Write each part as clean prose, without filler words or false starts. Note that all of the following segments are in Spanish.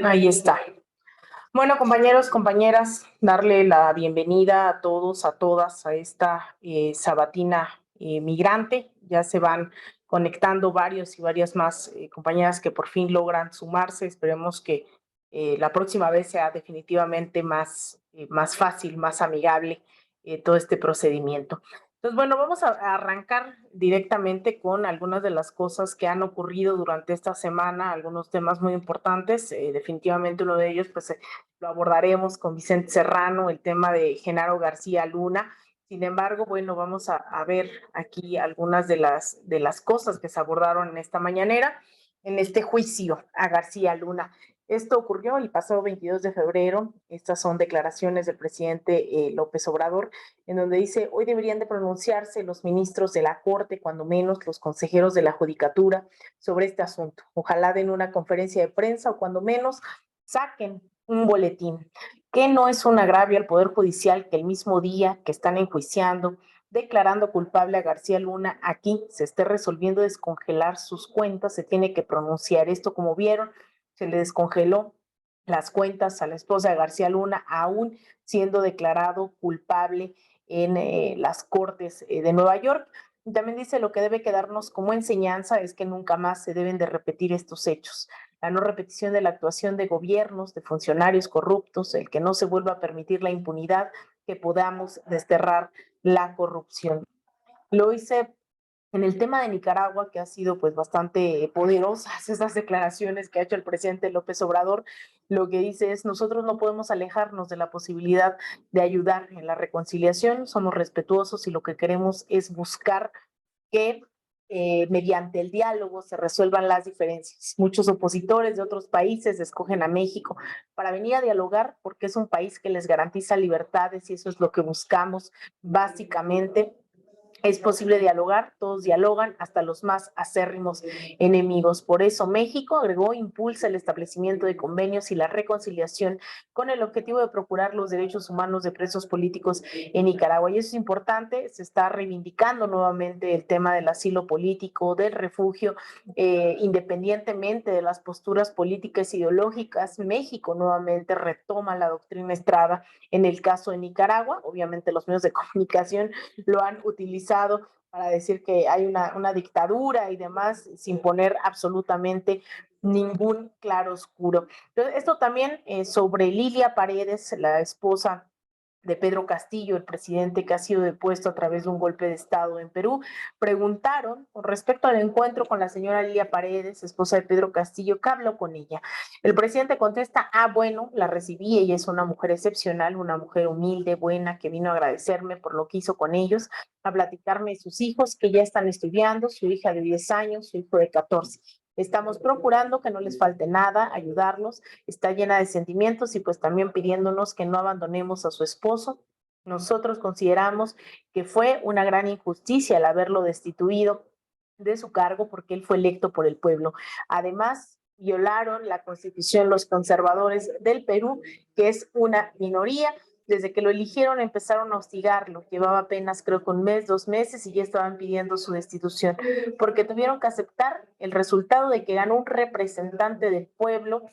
Ahí está. Bueno, compañeros, compañeras, darle la bienvenida a todos, a todas, a esta sabatina migrante. Ya se van conectando varios y varias más compañeras que por fin logran sumarse. Esperemos que la próxima vez sea definitivamente más fácil, más amigable todo este procedimiento. Entonces, bueno, vamos a arrancar directamente con algunas de las cosas que han ocurrido durante esta semana, algunos temas muy importantes. Definitivamente uno de ellos, pues, lo abordaremos con Vicente Serrano, el tema de Genaro García Luna. Sin embargo, bueno, vamos a ver aquí algunas de las cosas que se abordaron en esta mañanera, en este juicio a García Luna. Esto ocurrió el pasado 22 de febrero. Estas son declaraciones del presidente López Obrador, en donde dice: hoy deberían de pronunciarse los ministros de la Corte, cuando menos los consejeros de la Judicatura, sobre este asunto. Ojalá den una conferencia de prensa o cuando menos saquen un boletín. Que no es un agravio al Poder Judicial que el mismo día que están enjuiciando, declarando culpable a García Luna, aquí se esté resolviendo descongelar sus cuentas. Se tiene que pronunciar esto. Como vieron, se le descongeló las cuentas a la esposa de García Luna, aún siendo declarado culpable en las Cortes de Nueva York. Y también dice: lo que debe quedarnos como enseñanza es que nunca más se deben de repetir estos hechos. La no repetición de la actuación de gobiernos, de funcionarios corruptos, el que no se vuelva a permitir la impunidad, que podamos desterrar la corrupción. Lo hice en el tema de Nicaragua, que ha sido pues bastante poderosas esas declaraciones que ha hecho el presidente López Obrador. Lo que dice es: nosotros no podemos alejarnos de la posibilidad de ayudar en la reconciliación, somos respetuosos y lo que queremos es buscar que mediante el diálogo se resuelvan las diferencias. Muchos opositores de otros países escogen a México para venir a dialogar porque es un país que les garantiza libertades, y eso es lo que buscamos básicamente. Es posible dialogar, todos dialogan, hasta los más acérrimos enemigos. Por eso México, agregó, impulsa el establecimiento de convenios y la reconciliación con el objetivo de procurar los derechos humanos de presos políticos en Nicaragua. Y eso es importante. Se está reivindicando nuevamente el tema del asilo político, del refugio, independientemente de las posturas políticas e ideológicas. México nuevamente retoma la doctrina Estrada en el caso de Nicaragua. Obviamente los medios de comunicación lo han utilizado para decir que hay una dictadura y demás, sin poner absolutamente ningún claroscuro. Entonces, esto también sobre Lilia Paredes, la esposa de Pedro Castillo, el presidente que ha sido depuesto a través de un golpe de Estado en Perú. Preguntaron con respecto al encuentro con la señora Lilia Paredes, esposa de Pedro Castillo, ¿qué habló con ella? El presidente contesta: bueno, la recibí, ella es una mujer excepcional, una mujer humilde, buena, que vino a agradecerme por lo que hizo con ellos, a platicarme de sus hijos que ya están estudiando, su hija de 10 años, su hijo de 14. Estamos procurando que no les falte nada, ayudarlos. Está llena de sentimientos y pues también pidiéndonos que no abandonemos a su esposo. Nosotros consideramos que fue una gran injusticia el haberlo destituido de su cargo, porque él fue electo por el pueblo. Además, violaron la Constitución los conservadores del Perú, que es una minoría. Desde que lo eligieron empezaron a hostigarlo. Llevaba apenas, creo que un mes, 2 meses, y ya estaban pidiendo su destitución, porque tuvieron que aceptar el resultado de que ganó un representante del pueblo,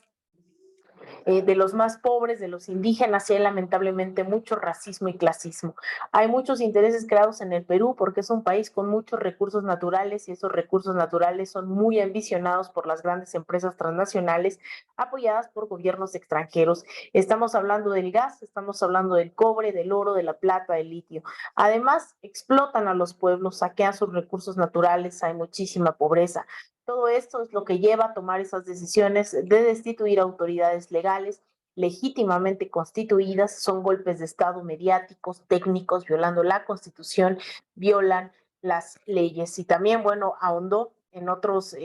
de los más pobres, de los indígenas. Y hay lamentablemente mucho racismo y clasismo. Hay muchos intereses creados en el Perú porque es un país con muchos recursos naturales, y esos recursos naturales son muy ambicionados por las grandes empresas transnacionales apoyadas por gobiernos extranjeros. Estamos hablando del gas, estamos hablando del cobre, del oro, de la plata, del litio. Además, explotan a los pueblos, saquean sus recursos naturales, hay muchísima pobreza. Todo esto es lo que lleva a tomar esas decisiones de destituir autoridades legales legítimamente constituidas. Son golpes de Estado mediáticos, técnicos, violando la Constitución, violan las leyes. Y también, bueno, ahondó en otros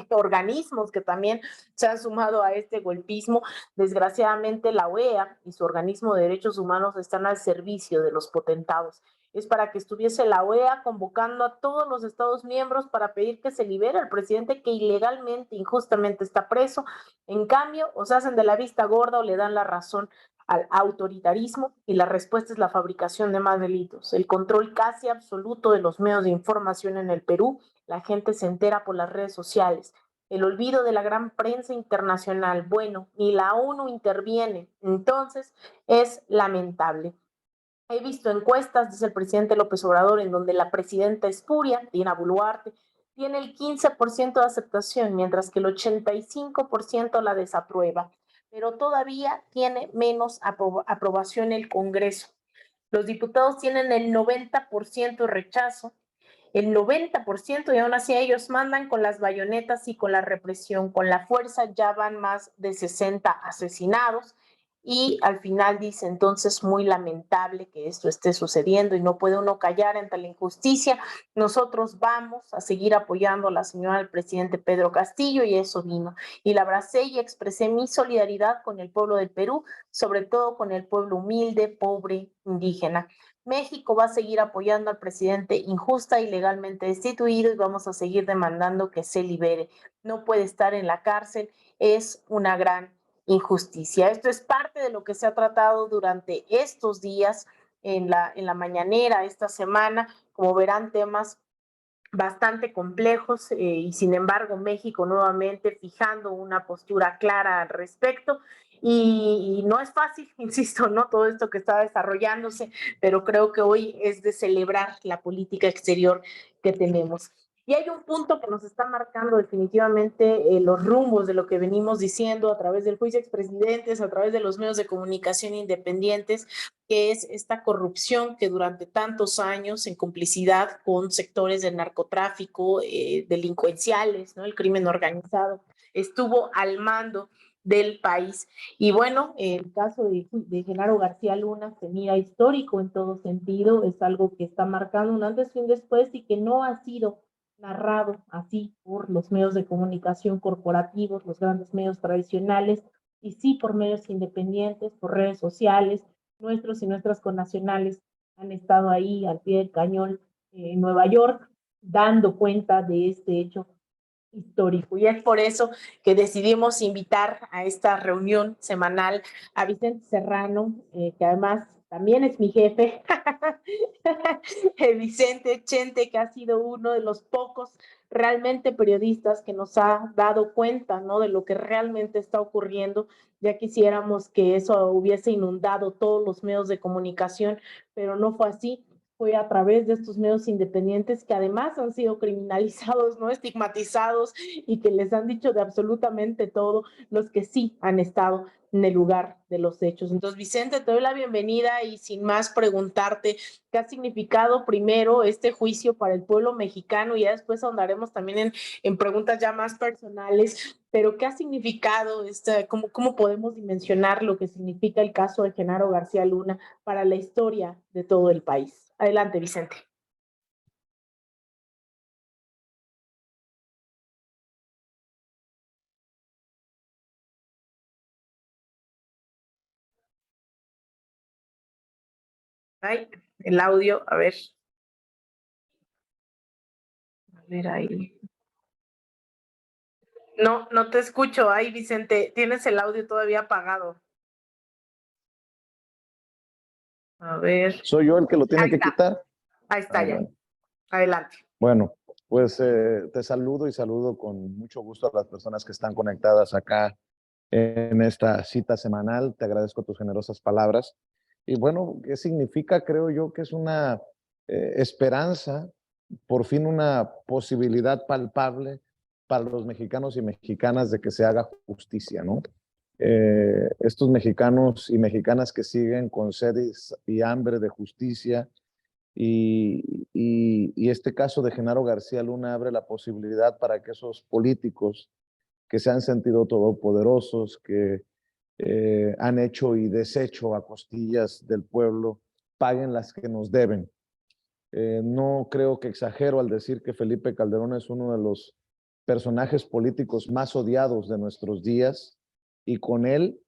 organismos que también se han sumado a este golpismo. Desgraciadamente, la OEA y su organismo de derechos humanos están al servicio de los potentados. Es para que estuviese la OEA convocando a todos los Estados miembros para pedir que se libere al presidente que ilegalmente, injustamente está preso. En cambio, o se hacen de la vista gorda o le dan la razón al autoritarismo y la respuesta es la fabricación de más delitos. El control casi absoluto de los medios de información en el Perú, la gente se entera por las redes sociales. El olvido de la gran prensa internacional, bueno, ni la ONU interviene. Entonces, es lamentable. He visto encuestas, dice el presidente López Obrador, en donde la presidenta espuria, Dina Boluarte, tiene el 15% de aceptación, mientras que el 85% la desaprueba, pero todavía tiene menos aprobación el Congreso. Los diputados tienen el 90% de rechazo, el 90%, y aún así ellos mandan con las bayonetas y con la represión, con la fuerza ya van más de 60 asesinados y al final dice entonces muy lamentable que esto esté sucediendo y no puede uno callar ante la injusticia. Nosotros vamos a seguir apoyando a la señora del presidente Pedro Castillo y eso vino. Y la abracé y expresé mi solidaridad con el pueblo del Perú, sobre todo con el pueblo humilde, pobre, indígena. México va a seguir apoyando al presidente injusta y legalmente destituido y vamos a seguir demandando que se libere. No puede estar en la cárcel, es una gran injusticia. Esto es parte de lo que se ha tratado durante estos días en la mañanera, esta semana. Como verán, temas bastante complejos y sin embargo México nuevamente fijando una postura clara al respecto y no es fácil, insisto, ¿no? Todo esto que está desarrollándose, pero creo que hoy es de celebrar la política exterior que tenemos. Y hay un punto que nos está marcando definitivamente los rumbos de lo que venimos diciendo a través del juicio de expresidentes, a través de los medios de comunicación independientes, que es esta corrupción que durante tantos años, en complicidad con sectores del narcotráfico, delincuenciales, ¿no? El crimen organizado, estuvo al mando del país. Y bueno, el caso de Genaro García Luna se mira histórico en todo sentido, es algo que está marcando un antes y un después y que no ha sido narrado así por los medios de comunicación corporativos, los grandes medios tradicionales, y sí por medios independientes, por redes sociales. Nuestros y nuestras connacionales han estado ahí al pie del cañón en Nueva York, dando cuenta de este hecho histórico. Y es por eso que decidimos invitar a esta reunión semanal a Vicente Serrano, que además también es mi jefe, Vicente Chente, que ha sido uno de los pocos realmente periodistas que nos ha dado cuenta, ¿no? De lo que realmente está ocurriendo. Ya quisiéramos que eso hubiese inundado todos los medios de comunicación, pero no fue así. Fue a través de estos medios independientes que además han sido criminalizados, no estigmatizados y que les han dicho de absolutamente todo los que sí han estado en el lugar de los hechos. Entonces, Vicente, te doy la bienvenida y sin más preguntarte qué ha significado primero este juicio para el pueblo mexicano y ya después ahondaremos también en preguntas ya más personales, pero qué ha significado, cómo podemos dimensionar lo que significa el caso de Genaro García Luna para la historia de todo el país. Adelante, Vicente. Ay, el audio, a ver ahí. No, no te escucho. Ay, Vicente, tienes el audio todavía apagado. A ver. ¿Soy yo el que lo tiene que quitar? Ahí está ya. Bueno. Adelante. Bueno, pues te saludo y saludo con mucho gusto a las personas que están conectadas acá en esta cita semanal. Te agradezco tus generosas palabras. Y bueno, ¿qué significa? Creo yo que es una esperanza, por fin una posibilidad palpable para los mexicanos y mexicanas de que se haga justicia, ¿no? Estos mexicanos y mexicanas que siguen con sed y hambre de justicia, y este caso de Genaro García Luna abre la posibilidad para que esos políticos que se han sentido todopoderosos, que han hecho y deshecho a costillas del pueblo, paguen las que nos deben. No creo que exagero al decir que Felipe Calderón es uno de los personajes políticos más odiados de nuestros días y con él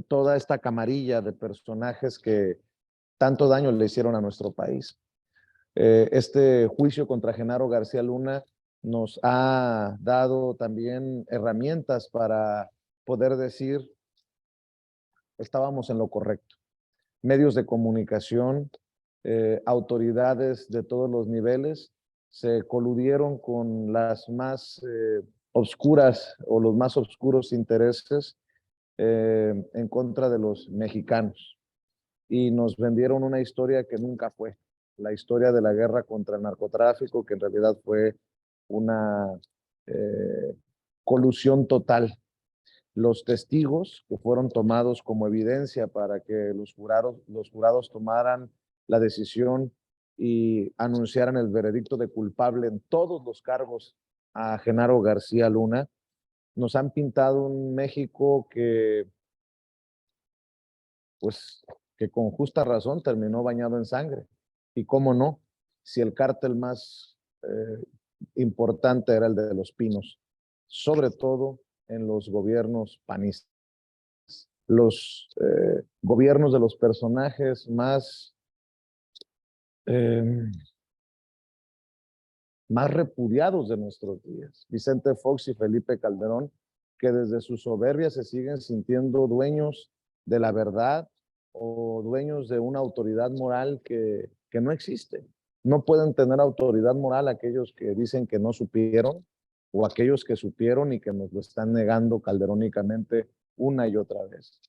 toda esta camarilla de personajes que tanto daño le hicieron a nuestro país. Este juicio contra Genaro García Luna nos ha dado también herramientas para poder decir estábamos en lo correcto. Medios de comunicación, autoridades de todos los niveles se coludieron con las más obscuras o los más oscuros intereses en contra de los mexicanos y nos vendieron una historia que nunca fue, la historia de la guerra contra el narcotráfico, que en realidad fue una colusión total. Los testigos que fueron tomados como evidencia para que los jurados tomaran la decisión y anunciaran el veredicto de culpable en todos los cargos a Genaro García Luna, nos han pintado un México pues, que con justa razón terminó bañado en sangre. Y cómo no, si el cártel más importante era el de Los Pinos, sobre todo en los gobiernos panistas. Los gobiernos de los personajes más repudiados de nuestros días, Vicente Fox y Felipe Calderón, que desde su soberbia se siguen sintiendo dueños de la verdad o dueños de una autoridad moral que no existe. No pueden tener autoridad moral aquellos que dicen que no supieron o aquellos que supieron y que nos lo están negando calderónicamente una y otra vez.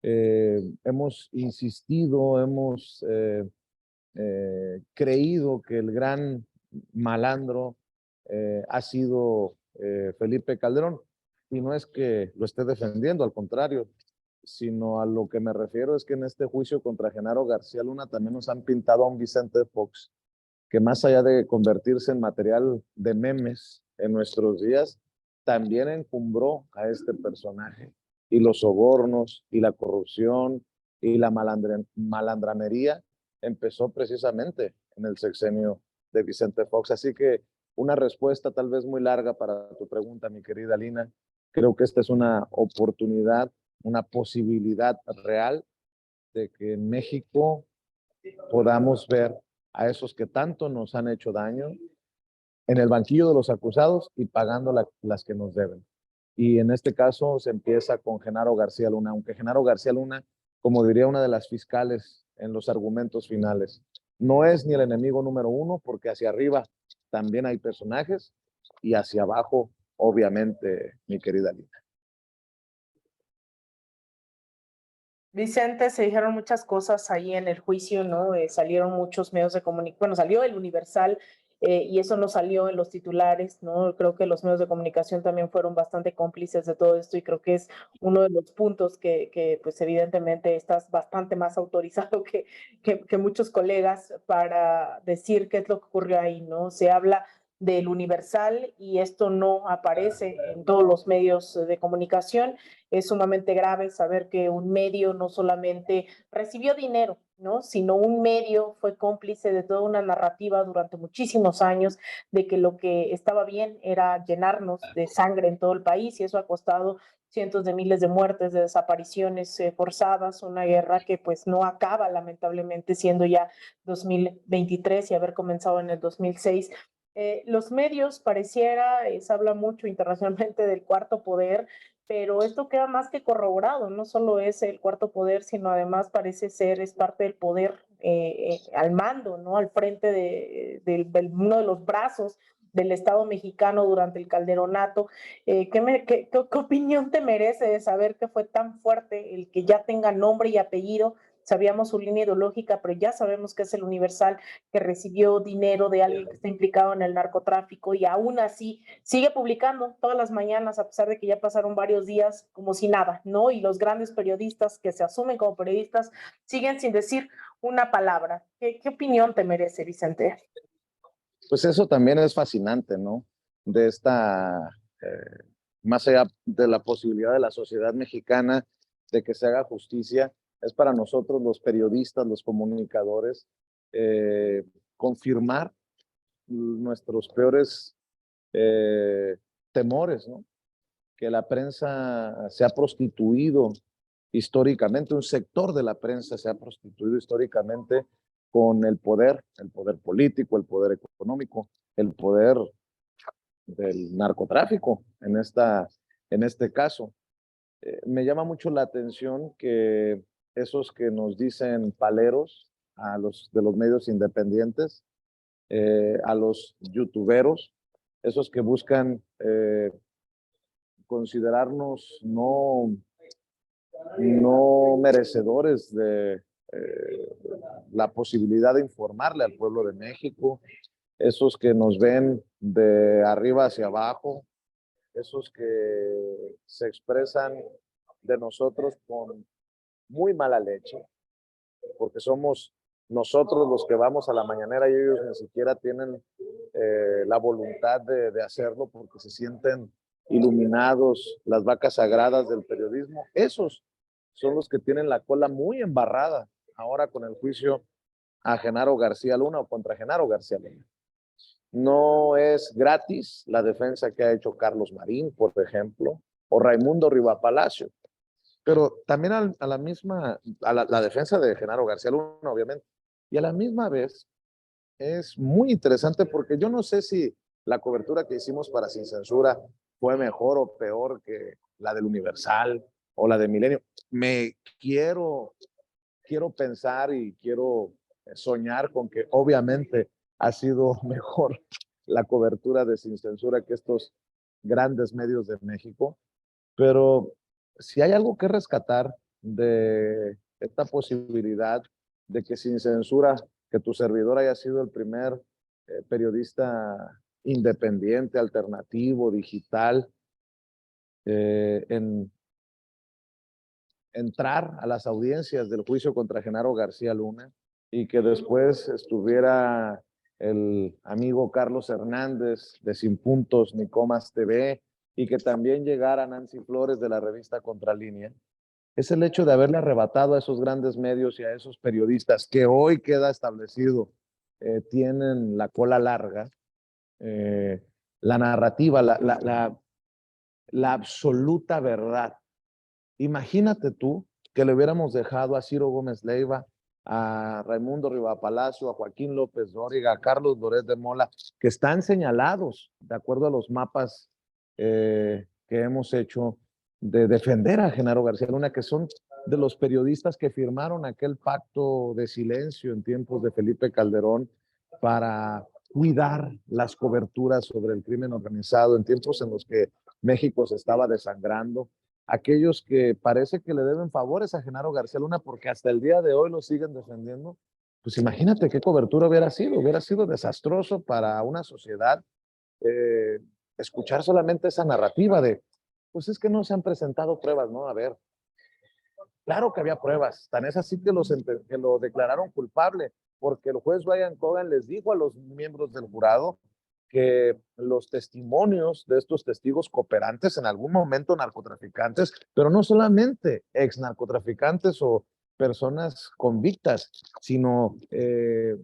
Hemos insistido, hemos creído que el gran malandro ha sido Felipe Calderón. Y no es que lo esté defendiendo, al contrario, sino a lo que me refiero es que en este juicio contra Genaro García Luna también nos han pintado a un Vicente Fox, que más allá de convertirse en material de memes en nuestros días, también encumbró a este personaje. Y los sobornos, y la corrupción, y la malandranería empezó precisamente en el sexenio de Vicente Fox. Así que una respuesta tal vez muy larga para tu pregunta, mi querida Lina. Creo que esta es una oportunidad, una posibilidad real de que en México podamos ver a esos que tanto nos han hecho daño en el banquillo de los acusados y pagando las que nos deben. Y en este caso se empieza con Genaro García Luna, aunque Genaro García Luna, como diría una de las fiscales en los argumentos finales, no es ni el enemigo número uno, porque hacia arriba también hay personajes y hacia abajo, obviamente, mi querida Lina. Vicente, se dijeron muchas cosas ahí en el juicio, ¿no? Salieron muchos medios de comunicación, bueno, salió el Universal y eso no salió en los titulares, ¿no? Creo que los medios de comunicación también fueron bastante cómplices de todo esto y creo que es uno de los puntos que pues evidentemente estás bastante más autorizado que muchos colegas para decir qué es lo que ocurrió ahí, ¿no? Se habla del Universal y esto no aparece en todos los medios de comunicación. Es sumamente grave saber que un medio no solamente recibió dinero, ¿no? Sino un medio fue cómplice de toda una narrativa durante muchísimos años de que lo que estaba bien era llenarnos de sangre en todo el país y eso ha costado cientos de miles de muertes, de desapariciones forzadas, una guerra que pues no acaba lamentablemente siendo ya 2023 y haber comenzado en el 2006. Los medios pareciera, se habla mucho internacionalmente del cuarto poder, pero esto queda más que corroborado, no solo es el cuarto poder, sino además parece ser, es parte del poder al mando, ¿no? Al frente de uno de los brazos del Estado mexicano durante el calderonato. ¿Qué opinión te merece de saber que fue tan fuerte el que ya tenga nombre y apellido? Sabíamos su línea ideológica, pero ya sabemos que es el Universal, que recibió dinero de alguien que está implicado en el narcotráfico y aún así sigue publicando todas las mañanas a pesar de que ya pasaron varios días como si nada, ¿no? Y los grandes periodistas que se asumen como periodistas siguen sin decir una palabra. ¿Qué opinión te merece, Vicente? Pues eso también es fascinante, ¿no? De esta, más allá de la posibilidad de la sociedad mexicana de que se haga justicia, es para nosotros los periodistas, los comunicadores, confirmar nuestros peores temores, ¿no? Que la prensa se ha prostituido históricamente, un sector de la prensa se ha prostituido históricamente con el poder político, el poder económico, el poder del narcotráfico en este caso. me llama mucho la atención que esos que nos dicen paleros a los de los medios independientes, a los youtuberos, esos que buscan considerarnos no merecedores de la posibilidad de informarle al pueblo de México, esos que nos ven de arriba hacia abajo, esos que se expresan de nosotros con muy mala leche, porque somos nosotros los que vamos a la mañanera y ellos ni siquiera tienen la voluntad de hacerlo porque se sienten iluminados, las vacas sagradas del periodismo. Esos son los que tienen la cola muy embarrada ahora con el juicio a Genaro García Luna o contra Genaro García Luna. No es gratis la defensa que ha hecho Carlos Marín, por ejemplo, o Raimundo Rivapalacio, pero también a la misma, la defensa de Genaro García Luna, obviamente, y a la misma vez es muy interesante porque yo no sé si la cobertura que hicimos para Sin Censura fue mejor o peor que la del Universal o la de Milenio. Quiero pensar y quiero soñar con que obviamente ha sido mejor la cobertura de Sin Censura que estos grandes medios de México, pero si hay algo que rescatar de esta posibilidad de que Sin Censura, que tu servidor haya sido el primer periodista independiente, alternativo, digital, en entrar a las audiencias del juicio contra Genaro García Luna y que después estuviera el amigo Carlos Hernández de Sin Puntos ni Comas TV y que también llegara Nancy Flores de la revista Contralínea, es el hecho de haberle arrebatado a esos grandes medios y a esos periodistas que hoy queda establecido tienen la cola larga, la narrativa, la absoluta verdad. Imagínate tú que le hubiéramos dejado a Ciro Gómez Leiva, a Raimundo Rivapalacio, a Joaquín López Dóriga, a Carlos Loret de Mola, que están señalados de acuerdo a los mapas que hemos hecho de defender a Genaro García Luna, que son de los periodistas que firmaron aquel pacto de silencio en tiempos de Felipe Calderón para cuidar las coberturas sobre el crimen organizado en tiempos en los que México se estaba desangrando, aquellos que parece que le deben favores a Genaro García Luna porque hasta el día de hoy lo siguen defendiendo, pues imagínate qué cobertura hubiera sido desastroso para una sociedad escuchar solamente esa narrativa de, pues es que no se han presentado pruebas, ¿no? A ver, claro que había pruebas, tan es así que lo declararon culpable, porque el juez Ryan Cogan les dijo a los miembros del jurado que los testimonios de estos testigos cooperantes, en algún momento narcotraficantes, pero no solamente ex narcotraficantes o personas convictas, sino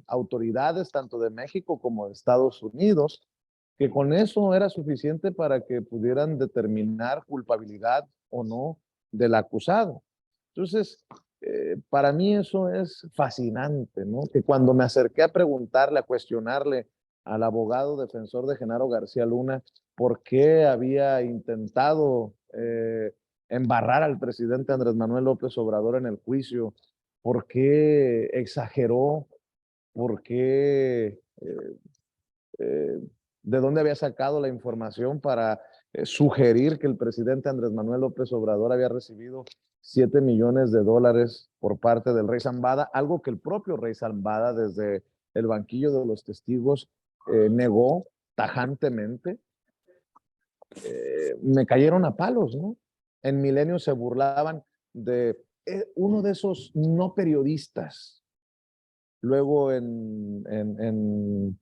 autoridades tanto de México como de Estados Unidos, que con eso era suficiente para que pudieran determinar culpabilidad o no del acusado. Entonces, para mí eso es fascinante, ¿no? Que cuando me acerqué a preguntarle, a cuestionarle al abogado defensor de Genaro García Luna por qué había intentado embarrar al presidente Andrés Manuel López Obrador en el juicio, por qué exageró, por qué, de dónde había sacado la información para sugerir que el presidente Andrés Manuel López Obrador había recibido $7 millones por parte del rey Zambada, algo que el propio rey Zambada desde el banquillo de los testigos negó tajantemente. Me cayeron a palos, ¿no? En Milenio se burlaban de uno de esos no periodistas. Luego en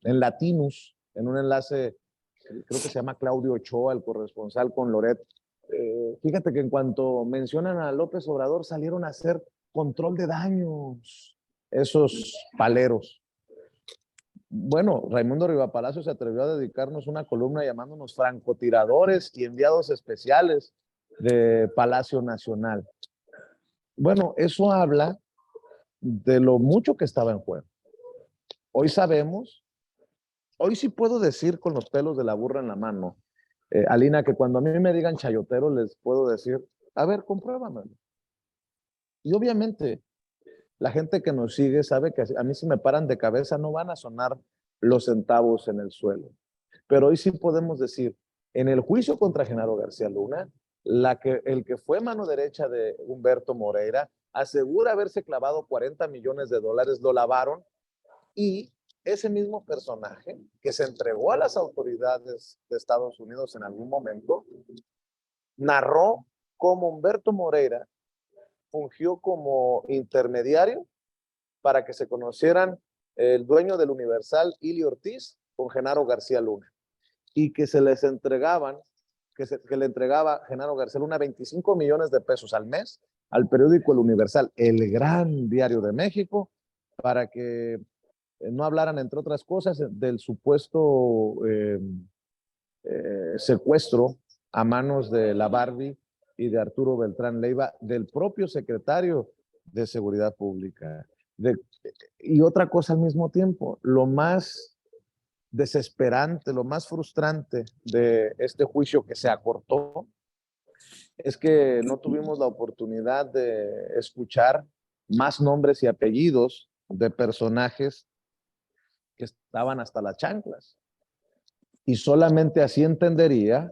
Latinus, en un enlace, creo que se llama Claudio Ochoa, el corresponsal con Loret. Fíjate que en cuanto mencionan a López Obrador, salieron a hacer control de daños, esos paleros. Bueno, Raimundo Rivapalacio se atrevió a dedicarnos una columna llamándonos francotiradores y enviados especiales de Palacio Nacional. Bueno, eso habla de lo mucho que estaba en juego. Hoy sabemos, hoy sí puedo decir con los pelos de la burra en la mano, Alina, que cuando a mí me digan chayotero, les puedo decir, A ver, compruébamelo. Y obviamente, la gente que nos sigue sabe que a mí si me paran de cabeza no van a sonar los centavos en el suelo. Pero hoy sí podemos decir, en el juicio contra Genaro García Luna, el que fue mano derecha de Humberto Moreira asegura haberse clavado 40 millones de dólares, lo lavaron, y ese mismo personaje que se entregó a las autoridades de Estados Unidos en algún momento, narró cómo Humberto Moreira fungió como intermediario para que se conocieran el dueño del Universal, Ili Ortiz, con Genaro García Luna, y que se les entregaban, que le entregaba Genaro García Luna 25 millones de pesos al mes al periódico El Universal, el gran diario de México, para que no hablaran, entre otras cosas, del supuesto secuestro a manos de la Barbie y de Arturo Beltrán Leiva, del propio secretario de Seguridad Pública. Y otra cosa al mismo tiempo, lo más desesperante, lo más frustrante de este juicio que se acortó es que no tuvimos la oportunidad de escuchar más nombres y apellidos de personajes que estaban hasta las chanclas. Y solamente así entendería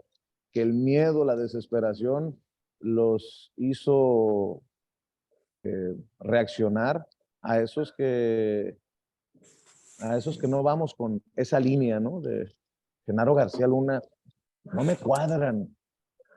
que el miedo, la desesperación los hizo reaccionar a esos que no vamos con esa línea, ¿no? De Genaro García Luna, no me cuadran.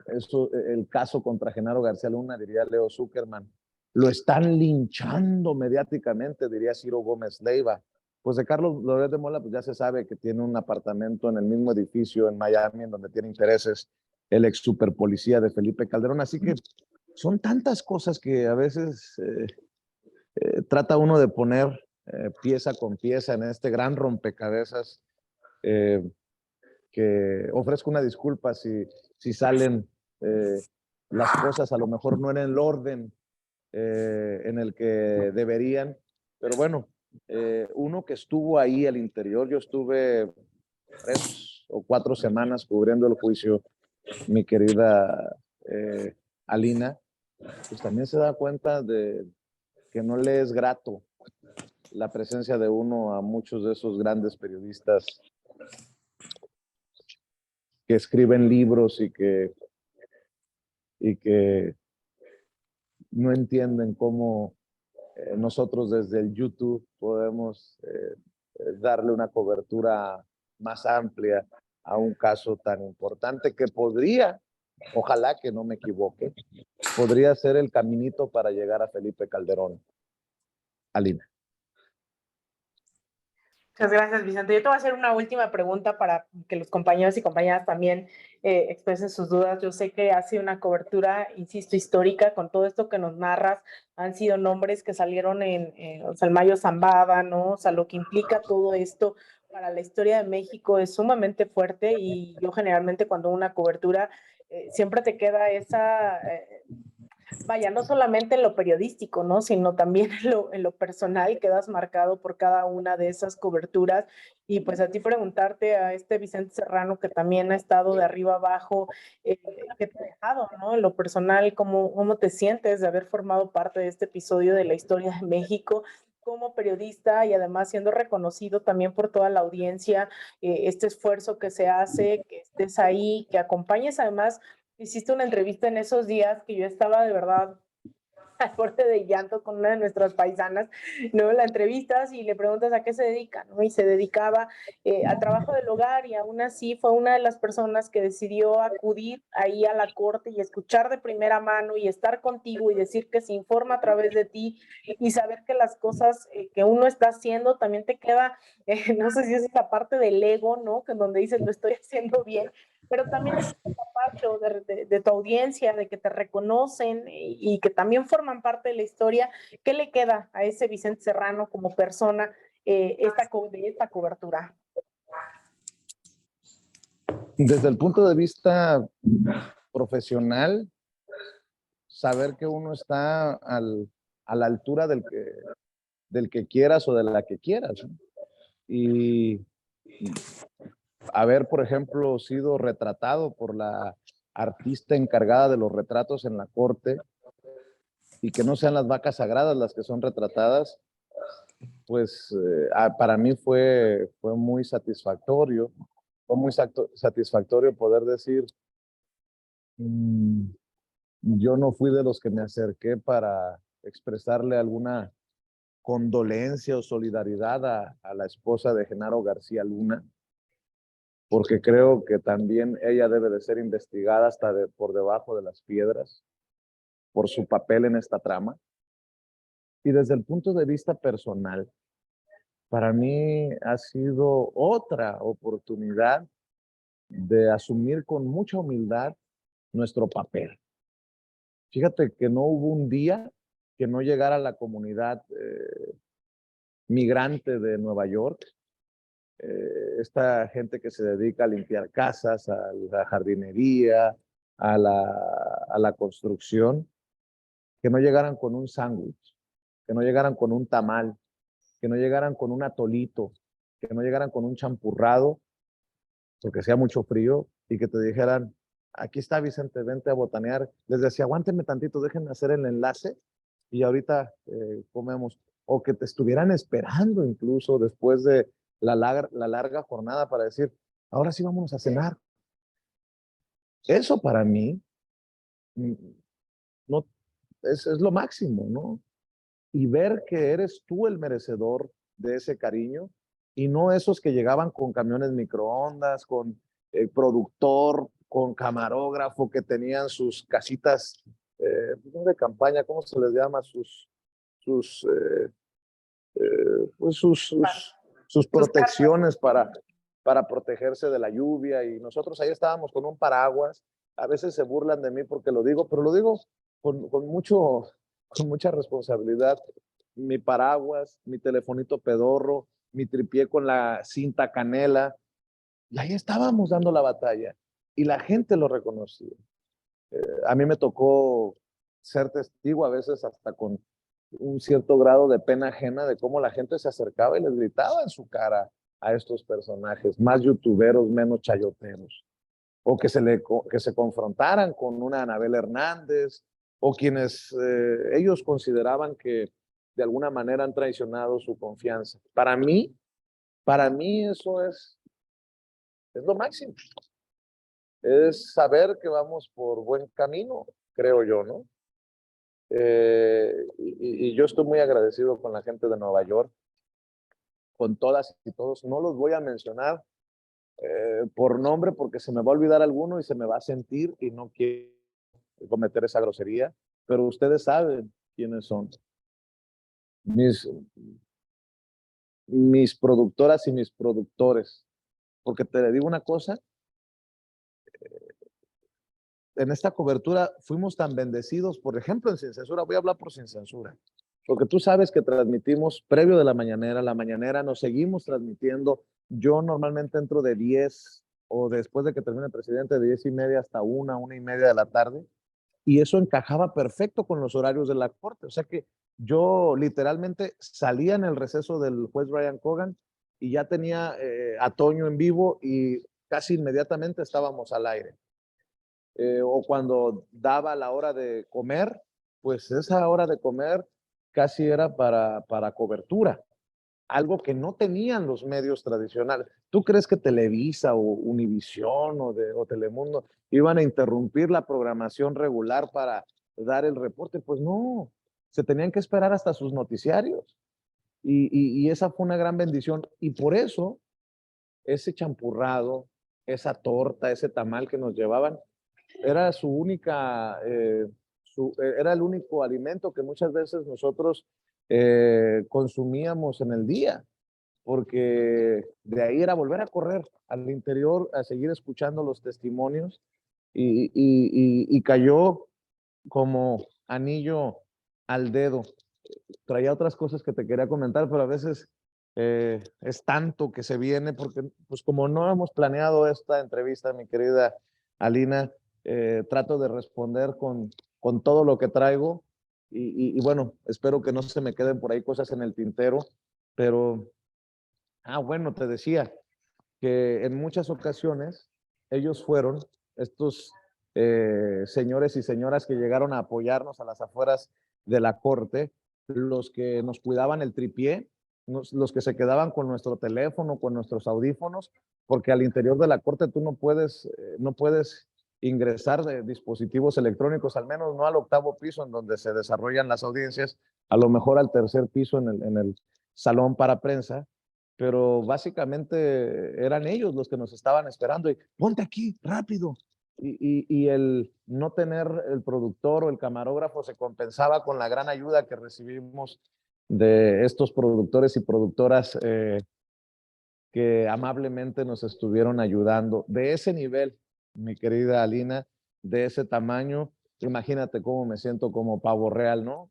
Eso, el caso contra Genaro García Luna, diría Leo Zuckerman. Lo están linchando mediáticamente, diría Ciro Gómez Leiva. Pues de Carlos Loret de Mola, pues ya se sabe que tiene un apartamento en el mismo edificio en Miami, en donde tiene intereses el ex superpolicía de Felipe Calderón. Así que son tantas cosas que a veces trata uno de poner pieza con pieza en este gran rompecabezas, que ofrezco una disculpa si salen las cosas a lo mejor no en el orden en el que deberían, pero bueno, uno que estuvo ahí al interior, yo estuve 3 o 4 semanas cubriendo el juicio, mi querida Alina, pues también se da cuenta de que no le es grato la presencia de uno a muchos de esos grandes periodistas que escriben libros y que no entienden cómo nosotros desde el YouTube podemos darle una cobertura más amplia a un caso tan importante que podría, ojalá que no me equivoque, podría ser el caminito para llegar a Felipe Calderón. Alina. Muchas gracias, Vicente. Yo te voy a hacer una última pregunta para que los compañeros y compañeras también expresen sus dudas. Yo sé que ha sido una cobertura, insisto, histórica. Con todo esto que nos narras, han sido nombres que salieron o sea, el Mayo Zambada, ¿no? O sea, lo que implica todo esto para la historia de México es sumamente fuerte, y yo generalmente cuando una cobertura siempre te queda esa... vaya, no solamente en lo periodístico, ¿no? Sino también en lo personal, quedas marcado por cada una de esas coberturas. Y pues a ti preguntarte, a este Vicente Serrano, que también ha estado de arriba abajo, ¿qué te ha dejado, ¿no? En lo personal, ¿cómo te sientes de haber formado parte de este episodio de la historia de México como periodista, y además siendo reconocido también por toda la audiencia, este esfuerzo que se hace, que estés ahí, que acompañes además? Hiciste una entrevista en esos días que yo estaba de verdad al borde de llanto con una de nuestras paisanas, ¿no? La entrevistas y le preguntas a qué se dedica, ¿no? Y se dedicaba al trabajo del hogar, y aún así fue una de las personas que decidió acudir ahí a la corte y escuchar de primera mano y estar contigo y decir que se informa a través de ti, y saber que las cosas que uno está haciendo también te queda, no sé si es esa parte del ego, ¿no? Que en donde dices lo estoy haciendo bien, pero también es papacho de tu audiencia, de que te reconocen y que también forman parte de la historia. ¿Qué le queda a ese Vicente Serrano como persona de esta cobertura? Desde el punto de vista profesional, saber que uno está a la altura del que quieras o de la que quieras, ¿no? Y haber, por ejemplo, sido retratado por la artista encargada de los retratos en la corte y que no sean las vacas sagradas las que son retratadas, pues para mí fue muy satisfactorio. Fue muy satisfactorio poder decir, yo no fui de los que me acerqué para expresarle alguna condolencia o solidaridad a la esposa de Genaro García Luna, porque creo que también ella debe de ser investigada hasta por debajo de las piedras por su papel en esta trama. Y desde el punto de vista personal, para mí ha sido otra oportunidad de asumir con mucha humildad nuestro papel. Fíjate que no hubo un día que no llegara a la comunidad migrante de Nueva York, esta gente que se dedica a limpiar casas, a la jardinería, a la construcción, que no llegaran con un sándwich, que no llegaran con un tamal, que no llegaran con un atolito, que no llegaran con un champurrado, porque hacía mucho frío, y que te dijeran, aquí está Vicente, vente a botanear. Les decía, aguántenme tantito, déjenme hacer el enlace y ahorita comemos. O que te estuvieran esperando incluso después de la larga jornada para decir, ahora sí vamos a cenar. Eso para mí no, es lo máximo, ¿no? Y ver que eres tú el merecedor de ese cariño y no esos que llegaban con camiones microondas, con productor, con camarógrafo, que tenían sus casitas no de campaña, ¿cómo se les llama? Sus, pues sus protecciones para protegerse de la lluvia, y nosotros ahí estábamos con un paraguas. A veces se burlan de mí porque lo digo, pero lo digo con mucha responsabilidad. Mi paraguas, mi telefonito pedorro, mi tripié con la cinta canela, y ahí estábamos dando la batalla y la gente lo reconocía. A mí me tocó ser testigo a veces hasta con un cierto grado de pena ajena de cómo la gente se acercaba y les gritaba en su cara a estos personajes, más youtuberos, menos chayoteros, o que se confrontaran con una Anabel Hernández, o quienes ellos consideraban que de alguna manera han traicionado su confianza. Para mí eso es lo máximo. Es saber que vamos por buen camino, creo yo, ¿no? Y yo estoy muy agradecido con la gente de Nueva York, con todas y todos. No los voy a mencionar por nombre porque se me va a olvidar alguno y se me va a sentir y no quiero cometer esa grosería, pero ustedes saben quiénes son. Mis productoras y mis productores. Porque te digo una cosa, en esta cobertura fuimos tan bendecidos, por ejemplo, en Sin Censura, voy a hablar por Sin Censura, porque tú sabes que transmitimos previo de la mañanera nos seguimos transmitiendo. Yo normalmente entro de 10 o después de que termine el presidente, de 10:30 hasta 1:30 de la tarde, y eso encajaba perfecto con los horarios de la corte. O sea que yo literalmente salía en el receso del juez Brian Cogan y ya tenía a Toño en vivo y casi inmediatamente estábamos al aire. O cuando daba la hora de comer, pues esa hora de comer casi era para cobertura, algo que no tenían los medios tradicionales. ¿Tú crees que Televisa o Univisión o Telemundo iban a interrumpir la programación regular para dar el reporte? Pues no, se tenían que esperar hasta sus noticiarios. Y esa fue una gran bendición. Y por eso, ese champurrado, esa torta, ese tamal que nos llevaban, era su única, era el único alimento que muchas veces nosotros consumíamos en el día, porque de ahí era volver a correr al interior, a seguir escuchando los testimonios, y cayó como anillo al dedo. Traía otras cosas que te quería comentar, pero a veces es tanto que se viene, porque pues como no hemos planeado esta entrevista, mi querida Alina, trato de responder con todo lo que traigo, y bueno, espero que no se me queden por ahí cosas en el tintero, pero, bueno, te decía que en muchas ocasiones ellos fueron, estos señores y señoras que llegaron a apoyarnos a las afueras de la corte, los que nos cuidaban el tripié, los que se quedaban con nuestro teléfono, con nuestros audífonos, porque al interior de la corte tú no puedes ingresar de dispositivos electrónicos, al menos no al octavo piso en donde se desarrollan las audiencias, a lo mejor al tercer piso en el salón para prensa, pero básicamente eran ellos los que nos estaban esperando y ponte aquí, rápido. Y el no tener el productor o el camarógrafo se compensaba con la gran ayuda que recibimos de estos productores y productoras que amablemente nos estuvieron ayudando. De ese nivel, mi querida Alina, de ese tamaño, imagínate cómo me siento como pavo real, ¿no?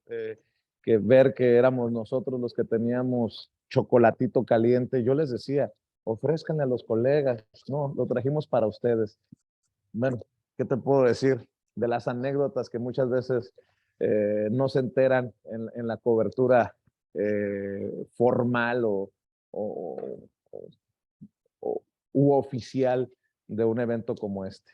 Que ver que éramos nosotros los que teníamos chocolatito caliente. Yo les decía, ofrézcanle a los colegas, no, lo trajimos para ustedes. Bueno, ¿qué te puedo decir? De las anécdotas que muchas veces no se enteran en la cobertura formal o, o, u oficial de un evento como este.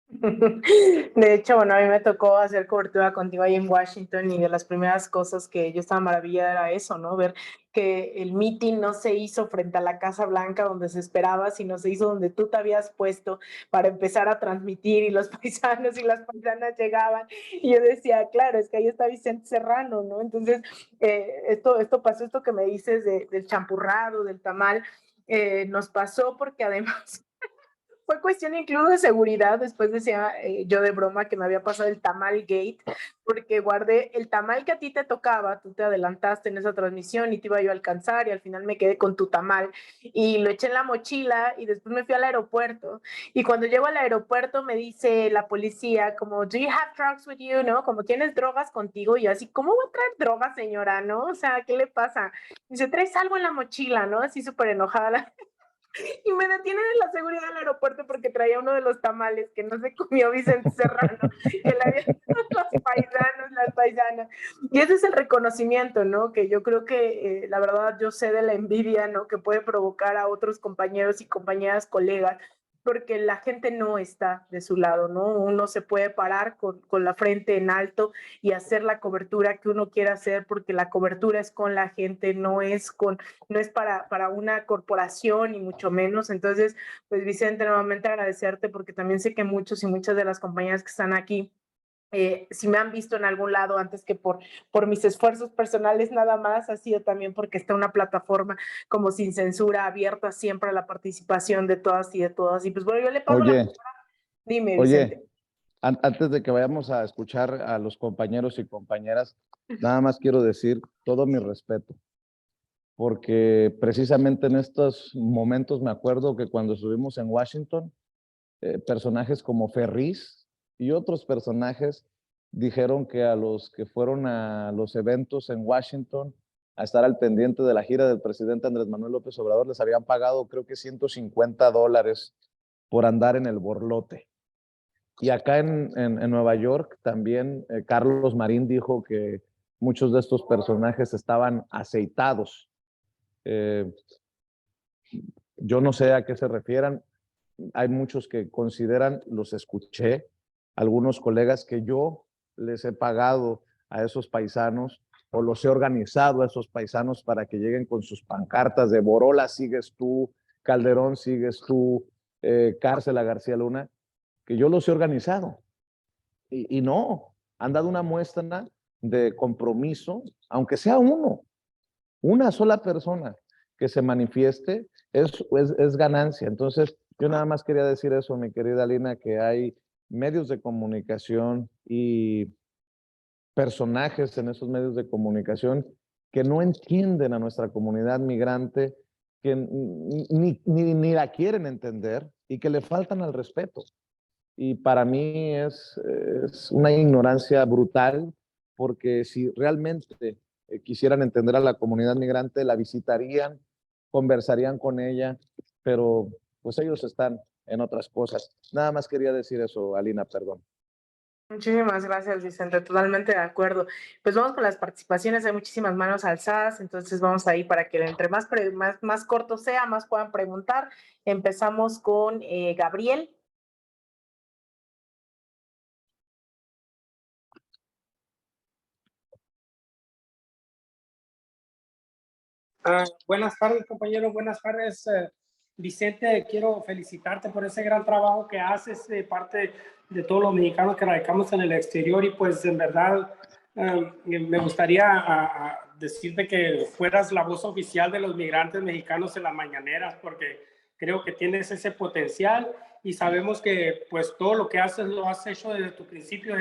De hecho, bueno, a mí me tocó hacer cobertura contigo ahí en Washington y de las primeras cosas que yo estaba maravillada era eso, ¿no? Ver que el meeting no se hizo frente a la Casa Blanca donde se esperaba, sino se hizo donde tú te habías puesto para empezar a transmitir y los paisanos y las paisanas llegaban y yo decía, claro, es que ahí está Vicente Serrano, ¿no? Entonces, esto pasó, esto que me dices del champurrado, del tamal, nos pasó porque además fue cuestión incluso de seguridad. Después decía yo de broma que me había pasado el tamal gate, porque guardé el tamal que a ti te tocaba, tú te adelantaste en esa transmisión y te iba yo a alcanzar y al final me quedé con tu tamal y lo eché en la mochila y después me fui al aeropuerto y cuando llego al aeropuerto me dice la policía como, do you have drugs with you, ¿no? Como tienes drogas contigo y yo así, ¿cómo voy a traer drogas, señora, no? O sea, ¿qué le pasa? Dice, traes algo en la mochila, ¿no? Así súper enojada la y me detienen en la seguridad del aeropuerto porque traía uno de los tamales que no se comió Vicente Serrano, que le habían dado los paisanos, las paisanas. Y ese es el reconocimiento, ¿no? Que yo creo que la verdad yo sé de la envidia, ¿no? Que puede provocar a otros compañeros y compañeras, colegas, porque la gente no está de su lado, ¿no? Uno se puede parar con la frente en alto y hacer la cobertura que uno quiera hacer, porque la cobertura es con la gente, no es para una corporación y mucho menos. Entonces, pues Vicente, nuevamente agradecerte porque también sé que muchos y muchas de las compañías que están aquí, si me han visto en algún lado antes que por mis esfuerzos personales nada más, ha sido también porque está una plataforma como sin censura, abierta siempre a la participación de todas y de todas. Y pues bueno, yo le paso la... Oye, Dime, oye, Vicente. antes de que vayamos a escuchar a los compañeros y compañeras, nada más quiero decir todo mi respeto, porque precisamente en estos momentos me acuerdo que cuando estuvimos en Washington, personajes como Ferris y otros personajes dijeron que a los que fueron a los eventos en Washington a estar al pendiente de la gira del presidente Andrés Manuel López Obrador les habían pagado creo que $150 por andar en el borlote. Y acá en Nueva York también Carlos Marín dijo que muchos de estos personajes estaban aceitados. Eh, yo no sé a qué se refieran. Hay muchos que consideran, los escuché, algunos colegas que yo les he pagado a esos paisanos o los he organizado a esos paisanos para que lleguen con sus pancartas de Borola sigues tú, Calderón sigues tú, cárcel a García Luna, que yo los he organizado. Y no, han dado una muestra de compromiso, aunque sea uno, una sola persona que se manifieste es ganancia. Entonces, yo nada más quería decir eso, mi querida Lina, que hay medios de comunicación y personajes en esos medios de comunicación que no entienden a nuestra comunidad migrante, que ni la quieren entender y que le faltan al respeto. Y para mí es una ignorancia brutal, porque si realmente quisieran entender a la comunidad migrante, la visitarían, conversarían con ella, pero pues ellos están en otras cosas. Nada más quería decir eso, Alina, perdón. Muchísimas gracias, Vicente, totalmente de acuerdo. Pues vamos con las participaciones, hay muchísimas manos alzadas, entonces vamos ahí para que entre más corto sea, más puedan preguntar. Empezamos con Gabriel. Buenas tardes, compañero. Buenas tardes, Vicente. Quiero felicitarte por ese gran trabajo que haces de parte de todos los mexicanos que radicamos en el exterior y pues en verdad me gustaría decirte que fueras la voz oficial de los migrantes mexicanos en las mañaneras porque creo que tienes ese potencial y sabemos que pues todo lo que haces lo has hecho desde tu principio,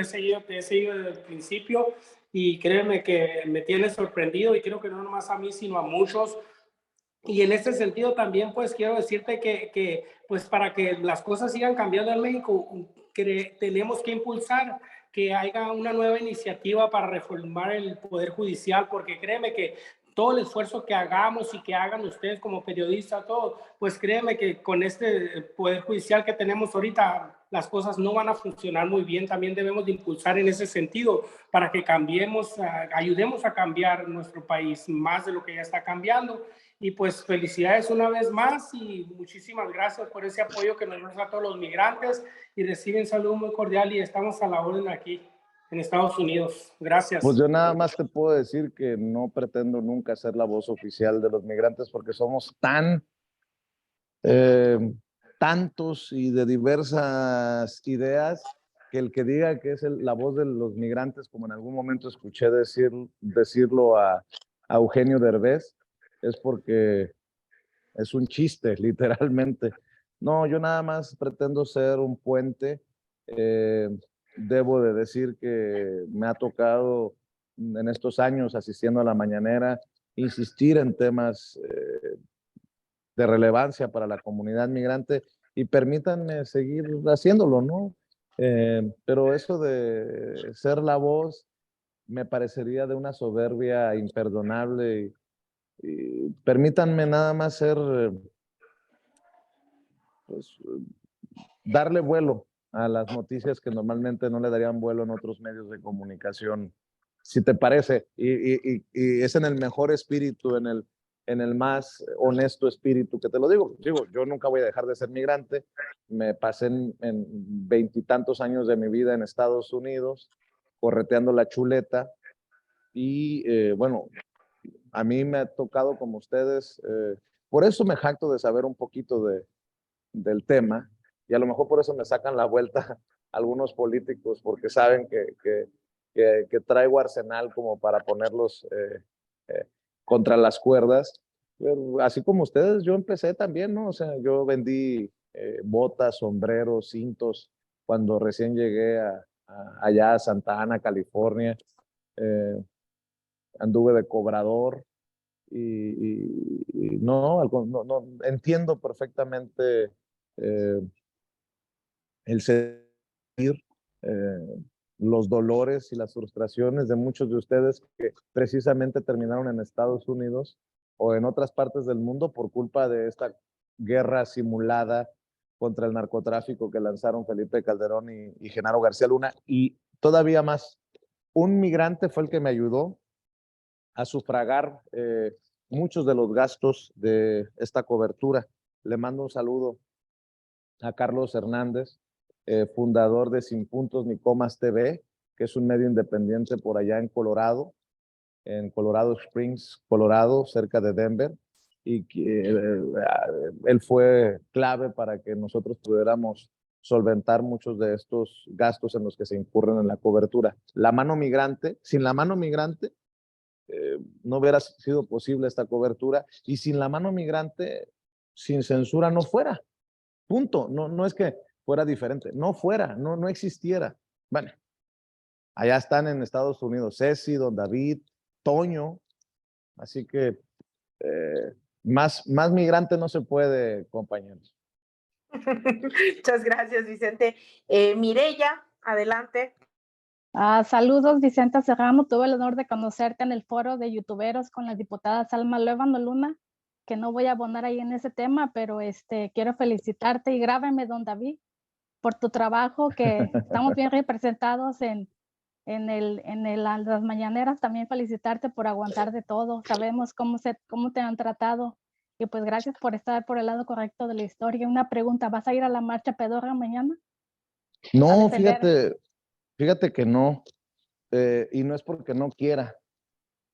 te he seguido desde el principio y créeme que me tiene sorprendido y creo que no nomás a mí, sino a muchos. Y en este sentido también, pues quiero decirte que pues para que las cosas sigan cambiando en México, tenemos que impulsar que haya una nueva iniciativa para reformar el Poder Judicial, porque créeme que todo el esfuerzo que hagamos y que hagan ustedes como periodistas, todo, pues créeme que con este Poder Judicial que tenemos ahorita, las cosas no van a funcionar muy bien. También debemos de impulsar en ese sentido para que cambiemos, ayudemos a cambiar nuestro país más de lo que ya está cambiando. Y pues felicidades una vez más y muchísimas gracias por ese apoyo que nos dan a todos los migrantes y reciben saludo muy cordial y estamos a la orden aquí en Estados Unidos. Pues Gracias. yo nada más te puedo decir que no pretendo nunca ser la voz oficial de los migrantes porque somos eh, tantos y de diversas ideas que el que diga que es la voz de los migrantes, como en algún momento escuché decirlo a Eugenio Derbez, es porque es un chiste, literalmente. No, yo nada más pretendo ser un puente. Eh, Debo de decir que me ha tocado en estos años asistiendo a la mañanera insistir en temas de relevancia para la comunidad migrante y permítanme seguir haciéndolo, ¿no? Pero eso de ser la voz me parecería de una soberbia imperdonable y permítanme nada más ser, pues, darle vuelo a las noticias que normalmente no le darían vuelo en otros medios de comunicación, si te parece, y es en el mejor espíritu, en el más honesto espíritu que te lo digo. Digo, yo nunca voy a dejar de ser migrante, me pasé en veintitantos años de mi vida en Estados Unidos, correteando la chuleta, y bueno, a mí me ha tocado como ustedes, por eso me jacto de saber un poquito del tema, y a lo mejor por eso me sacan la vuelta algunos políticos, porque saben que traigo arsenal como para ponerlos eh, contra las cuerdas. Pero así como ustedes, yo empecé también, ¿no? O sea, yo vendí botas, sombreros, cintos, cuando recién llegué allá a Santa Ana, California. Eh, Anduve de cobrador y no, entiendo perfectamente eh, el sentir, los dolores y las frustraciones de muchos de ustedes que precisamente terminaron en Estados Unidos o en otras partes del mundo por culpa de esta guerra simulada contra el narcotráfico que lanzaron Felipe Calderón y Genaro García Luna. Y todavía más, un migrante fue el que me ayudó a sufragar muchos de los gastos de esta cobertura. Le mando un saludo a Carlos Hernández, fundador de Sin Puntos ni Comas TV, que es un medio independiente por allá en Colorado Springs, Colorado, cerca de Denver, y que, él fue clave para que nosotros pudiéramos solventar muchos de estos gastos en los que se incurren en la cobertura. La mano migrante, sin la mano migrante, no hubiera sido posible esta cobertura, y sin la mano migrante, sin censura no fuera. Punto. No, no es que fuera diferente, no fuera, no existiera. Bueno, allá están en Estados Unidos Ceci, Don David, Toño, así que más migrante no se puede, compañeros. Muchas gracias, Vicente. Mireya, adelante. Saludos, Vicente Serrano. Tuve el honor de conocerte en el foro de youtuberos con la diputada Salma Luevano Luna, que no voy a abonar ahí en ese tema, pero quiero felicitarte y grábeme, don David, por tu trabajo, que estamos bien representados en las mañaneras. También felicitarte por aguantar de todo. Sabemos cómo te han tratado y pues gracias por estar por el lado correcto de la historia. Una pregunta, ¿vas a ir a la marcha pedorra mañana? No, fíjate que no, y no es porque no quiera,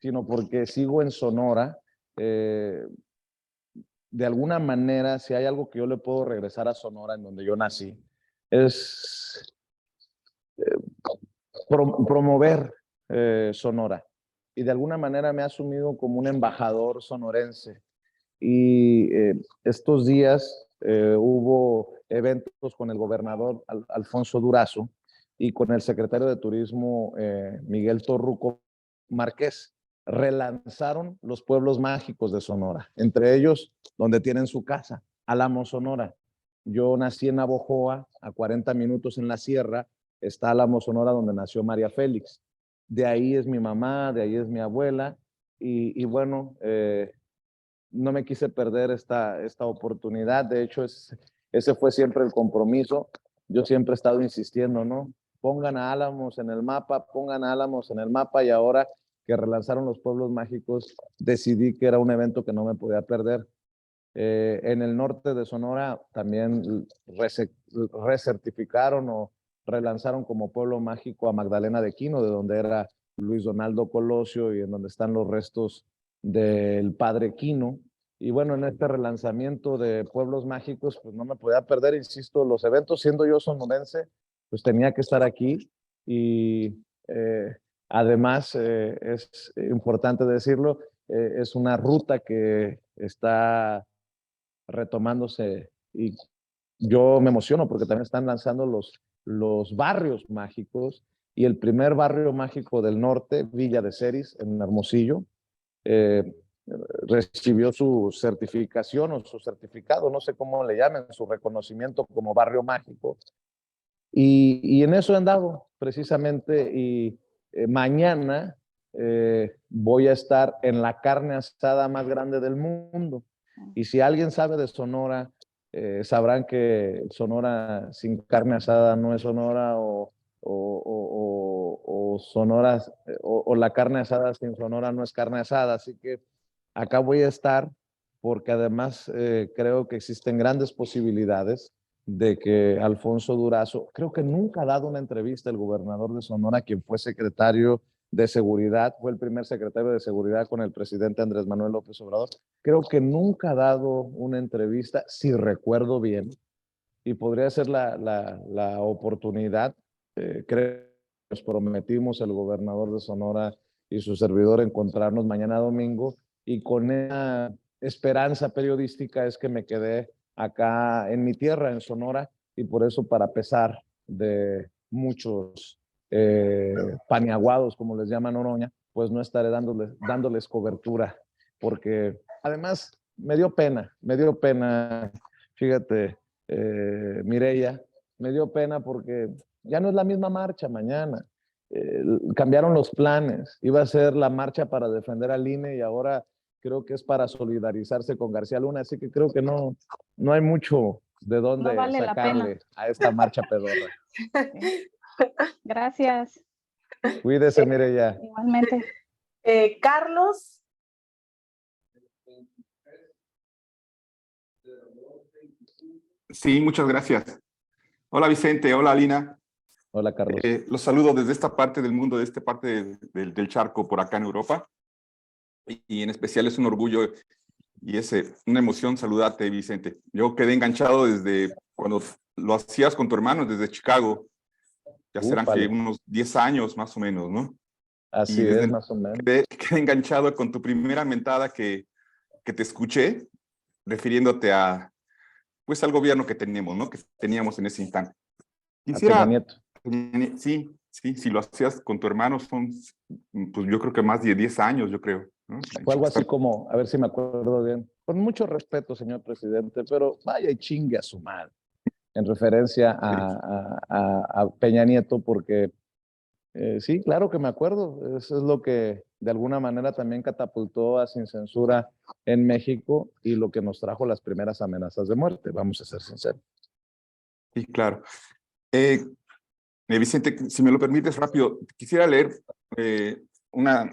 sino porque sigo en Sonora de alguna manera, si hay algo que yo le puedo regresar a Sonora, en donde yo nací, es promover Sonora. Y de alguna manera me ha asumido como un embajador sonorense. Y estos días hubo eventos con el gobernador Alfonso Durazo y con el secretario de Turismo Miguel Torruco Márquez. Relanzaron los pueblos mágicos de Sonora, entre ellos donde tienen su casa, Álamo, Sonora. Yo nací en Navojoa, a 40 minutos en la sierra, está Álamo, Sonora, donde nació María Félix. De ahí es mi mamá, de ahí es mi abuela, y bueno, no me quise perder esta oportunidad. De hecho, ese fue siempre el compromiso. Yo siempre he estado insistiendo, ¿no? Pongan a Álamos en el mapa, pongan a Álamos en el mapa, y ahora que relanzaron los pueblos mágicos, decidí que era un evento que no me podía perder. En el norte de Sonora también recertificaron o relanzaron como pueblo mágico a Magdalena de Quino, de donde era Luis Donaldo Colosio y en donde están los restos del padre Quino. Y bueno, en este relanzamiento de pueblos mágicos, pues no me podía perder, insisto, los eventos, siendo yo sonorense, pues tenía que estar aquí. Y además, es importante decirlo, es una ruta que está retomándose y yo me emociono porque también están lanzando los barrios mágicos, y el primer barrio mágico del norte, Villa de Ceris, en Hermosillo, recibió su certificación o su certificado, no sé cómo le llamen, su reconocimiento como barrio mágico. Y en eso he andado precisamente, y mañana voy a estar en la carne asada más grande del mundo. Y si alguien sabe de Sonora, sabrán que Sonora sin carne asada no es Sonora, o Sonora, o la carne asada sin Sonora no es carne asada. Así que acá voy a estar porque además creo que existen grandes posibilidades de que Alfonso Durazo, creo que nunca ha dado una entrevista el gobernador de Sonora, quien fue secretario de Seguridad, fue el primer secretario de Seguridad con el presidente Andrés Manuel López Obrador, creo que nunca ha dado una entrevista, si recuerdo bien, y podría ser la oportunidad, creo que nos prometimos el gobernador de Sonora y su servidor encontrarnos mañana domingo, y con esa esperanza periodística es que me quedé acá en mi tierra, en Sonora, y por eso, para pesar de muchos paniaguados, como les llaman Oroña, pues no estaré dándoles cobertura, porque además me dio pena, fíjate, Mireya, me dio pena porque ya no es la misma marcha mañana. Cambiaron los planes, iba a ser la marcha para defender al INE y ahora creo que es para solidarizarse con García Luna, así que creo que no hay mucho de dónde vale sacarle a esta marcha pedorra. Gracias. Cuídese, Mireya. Igualmente. Carlos. Sí, muchas gracias. Hola Vicente, hola Alina. Hola, Carlos. Los saludo desde esta parte del mundo, de esta parte del charco por acá en Europa. Y en especial es un orgullo y es una emoción saludarte, Vicente. Yo quedé enganchado desde cuando lo hacías con tu hermano, desde Chicago. Ya serán que unos 10 años más o menos, ¿no? Así es, más o menos. Quedé enganchado con tu primera mentada que te escuché, refiriéndote a, pues, al gobierno que tenemos, ¿no? Que teníamos en ese instante. Quisiera, a Peña Nieto. Sí, si lo hacías con tu hermano son, pues yo creo que más de 10 años, yo creo, ¿no? Fue algo así como, a ver si me acuerdo bien, con mucho respeto, señor presidente, pero vaya y chingue a su madre, en referencia a Peña Nieto, porque sí, claro que me acuerdo, eso es lo que de alguna manera también catapultó a Sin Censura en México y lo que nos trajo las primeras amenazas de muerte, vamos a ser sinceros. Sí, claro. Vicente, si me lo permites rápido, quisiera leer una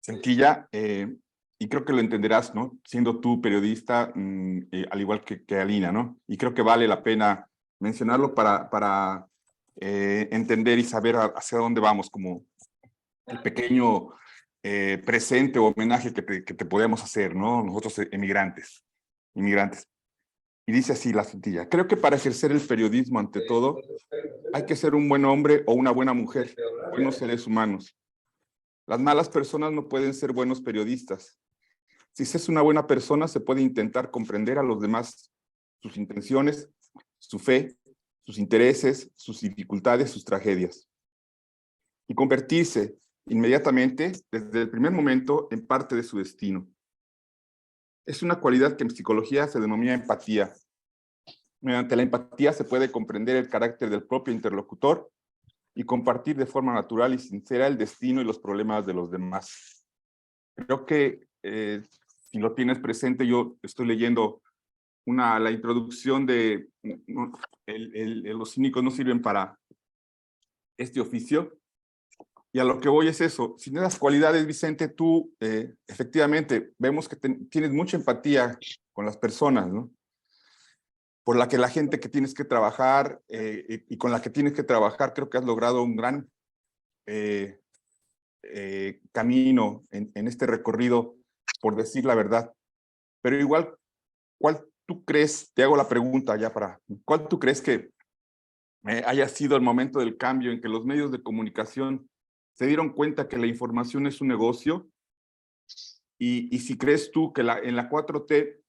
sencilla, y creo que lo entenderás, ¿no? Siendo tú periodista, al igual que Alina, ¿no? Y creo que vale la pena mencionarlo para entender y saber hacia dónde vamos como el pequeño presente o homenaje que te podemos hacer, ¿no? Nosotros inmigrantes. Y dice así la cintilla: creo que para ejercer el periodismo, ante todo, hay que ser un buen hombre o una buena mujer, buenos seres humanos. Las malas personas no pueden ser buenos periodistas. Si se es una buena persona, se puede intentar comprender a los demás, sus intenciones, su fe, sus intereses, sus dificultades, sus tragedias. Y convertirse inmediatamente, desde el primer momento, en parte de su destino. Es una cualidad que en psicología se denomina empatía. Mediante la empatía se puede comprender el carácter del propio interlocutor y compartir de forma natural y sincera el destino y los problemas de los demás. Creo que si lo tienes presente, yo estoy leyendo la introducción de los cínicos no sirven para este oficio. Y a lo que voy es eso: sin esas cualidades, Vicente, tú efectivamente vemos que tienes mucha empatía con las personas, ¿no? Por la que la gente que tienes que trabajar y con la que tienes que trabajar, creo que has logrado un gran camino en este recorrido, por decir la verdad. Pero igual, ¿cuál tú crees, te hago la pregunta ya cuál tú crees que haya sido el momento del cambio en que los medios de comunicación se dieron cuenta que la información es un negocio? Y si crees tú que en la 4T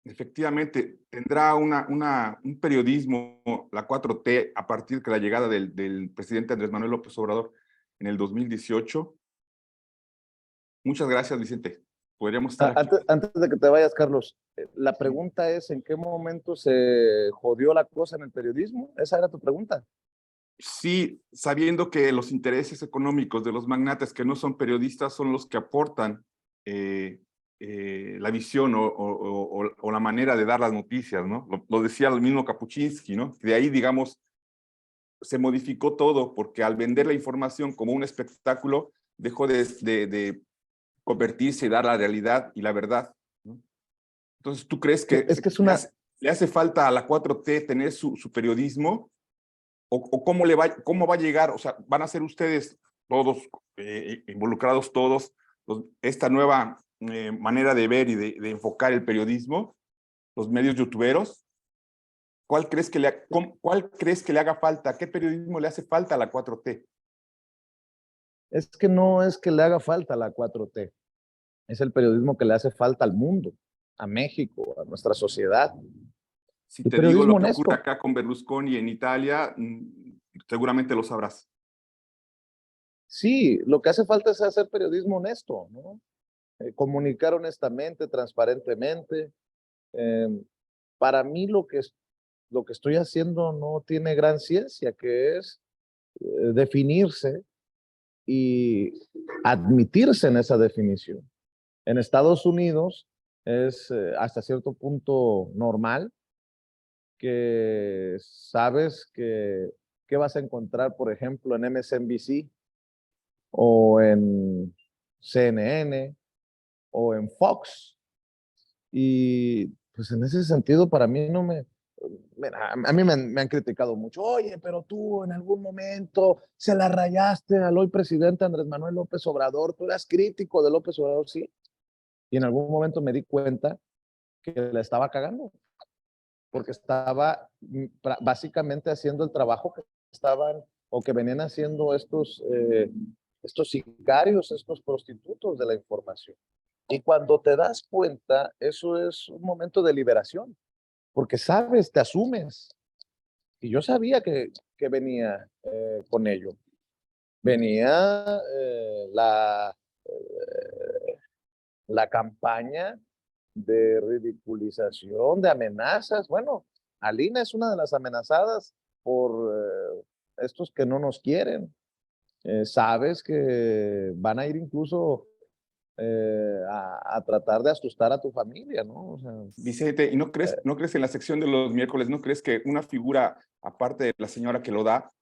efectivamente tendrá un periodismo, la 4T, a partir de la llegada del presidente Andrés Manuel López Obrador en el 2018. Muchas gracias, Vicente. Podríamos estar aquí. Antes de que te vayas, Carlos, la pregunta es: ¿en qué momento se jodió la cosa en el periodismo? ¿Esa era tu pregunta? Sí, sabiendo que los intereses económicos de los magnates que no son periodistas son los que aportan la visión o la manera de dar las noticias, ¿no? Lo decía el mismo Kapuczynski, ¿no? De ahí, digamos, se modificó todo, porque al vender la información como un espectáculo, dejó de convertirse y dar la realidad y la verdad, ¿no? Entonces, ¿tú crees que, le hace falta a la 4T tener su periodismo? ¿O cómo va a llegar? O sea, ¿van a ser ustedes todos, involucrados todos, esta nueva manera de ver y de enfocar el periodismo, los medios youtuberos? ¿Cuál crees que le haga falta? ¿Qué periodismo le hace falta a la 4T? Es que no es que le haga falta a la 4T, es el periodismo que le hace falta al mundo, a México, a nuestra sociedad. Si El te digo periodismo lo que ocurre honesto. acá con Berlusconi en Italia, seguramente lo sabrás. Sí, lo que hace falta es hacer periodismo honesto, ¿no? Comunicar honestamente, transparentemente. Para mí lo que estoy haciendo no tiene gran ciencia, que es definirse y admitirse en esa definición. En Estados Unidos es hasta cierto punto normal que sabes que vas a encontrar, por ejemplo, en MSNBC o en CNN o en Fox. Y pues en ese sentido para mí no a mí me han criticado mucho. Oye, pero tú en algún momento se la rayaste al hoy presidente Andrés Manuel López Obrador, tú eras crítico de López Obrador, sí. Y en algún momento me di cuenta que la estaba cagando, porque estaba básicamente haciendo el trabajo que estaban o que venían haciendo estos sicarios, estos prostitutos de la información. Y cuando te das cuenta, eso es un momento de liberación, porque sabes, te asumes. Y yo sabía que venía con ello. Venía la campaña de ridiculización, de amenazas. Bueno, Alina es una de las amenazadas por estos que no nos quieren. Sabes que van a ir incluso a tratar de asustar a tu familia, ¿no? O sea, Vicente, ¿y no crees en la sección de los miércoles, no crees que una figura, aparte de la señora que lo da,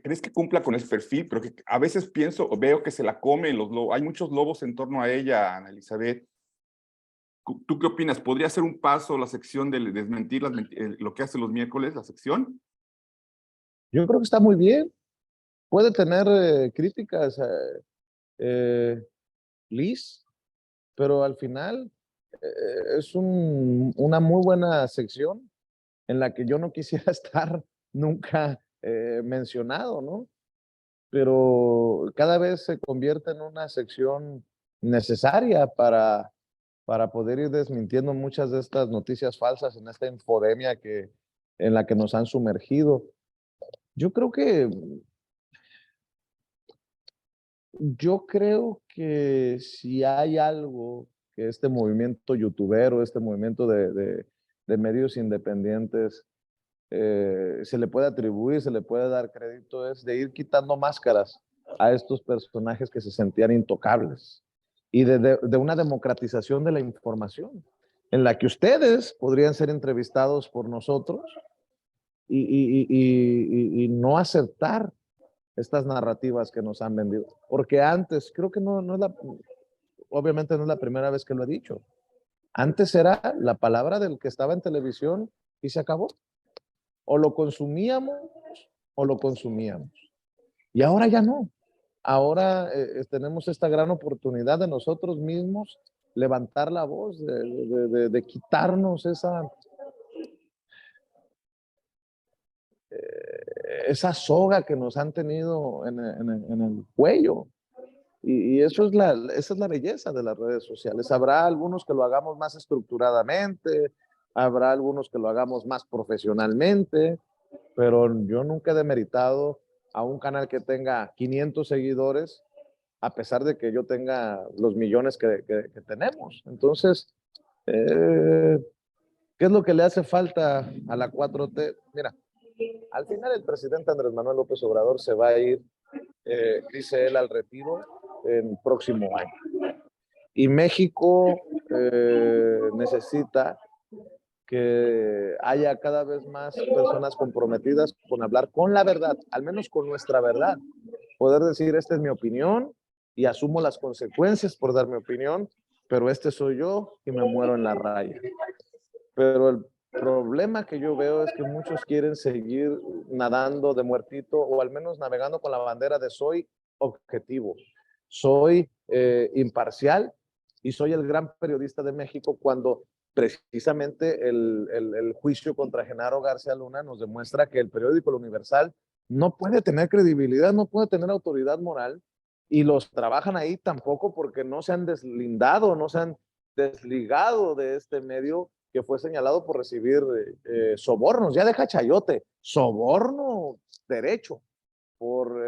crees que cumpla con ese perfil? Pero que a veces pienso o veo que se la come los lobos. Hay muchos lobos en torno a ella, Ana Elizabeth. ¿Tú qué opinas? ¿Podría ser un paso la sección de desmentir lo que hace los miércoles, la sección? yo creo que está muy bien. Puede tener críticas Liz, pero al final es una muy buena sección en la que yo no quisiera estar nunca mencionado, ¿no? Pero cada vez se convierte en una sección necesaria para poder ir desmintiendo muchas de estas noticias falsas en esta infodemia en la que nos han sumergido. Yo creo que si hay algo que este movimiento youtubero, este movimiento de medios independientes se le puede atribuir, se le puede dar crédito, es de ir quitando máscaras a estos personajes que se sentían intocables y de una democratización de la información en la que ustedes podrían ser entrevistados por nosotros y no aceptar estas narrativas que nos han vendido. Porque antes, creo que obviamente no es la primera vez que lo he dicho. Antes era la palabra del que estaba en televisión y se acabó. O lo consumíamos o lo consumíamos. Y ahora ya no. Ahora tenemos esta gran oportunidad de nosotros mismos levantar la voz, de quitarnos esa soga que nos han tenido en el cuello. Y esa es la belleza de las redes sociales. Habrá algunos que lo hagamos más estructuradamente, habrá algunos que lo hagamos más profesionalmente, pero yo nunca he demeritado a un canal que tenga 500 seguidores, a pesar de que yo tenga los millones que tenemos. Entonces, ¿qué es lo que le hace falta a la 4T? Mira, al final el presidente Andrés Manuel López Obrador se va a ir, dice él, al retiro el próximo año. Y México necesita que haya cada vez más personas comprometidas con hablar con la verdad, al menos con nuestra verdad. Poder decir, esta es mi opinión y asumo las consecuencias por dar mi opinión, pero este soy yo y me muero en la raya. Pero el problema que yo veo es que muchos quieren seguir nadando de muertito o al menos navegando con la bandera de soy objetivo, soy imparcial y soy el gran periodista de México, cuando precisamente el juicio contra Genaro García Luna nos demuestra que el periódico El Universal no puede tener credibilidad, no puede tener autoridad moral, y los trabajan ahí tampoco porque no se han deslindado, no se han desligado de este medio que fue señalado por recibir sobornos. Ya deja chayote, soborno derecho por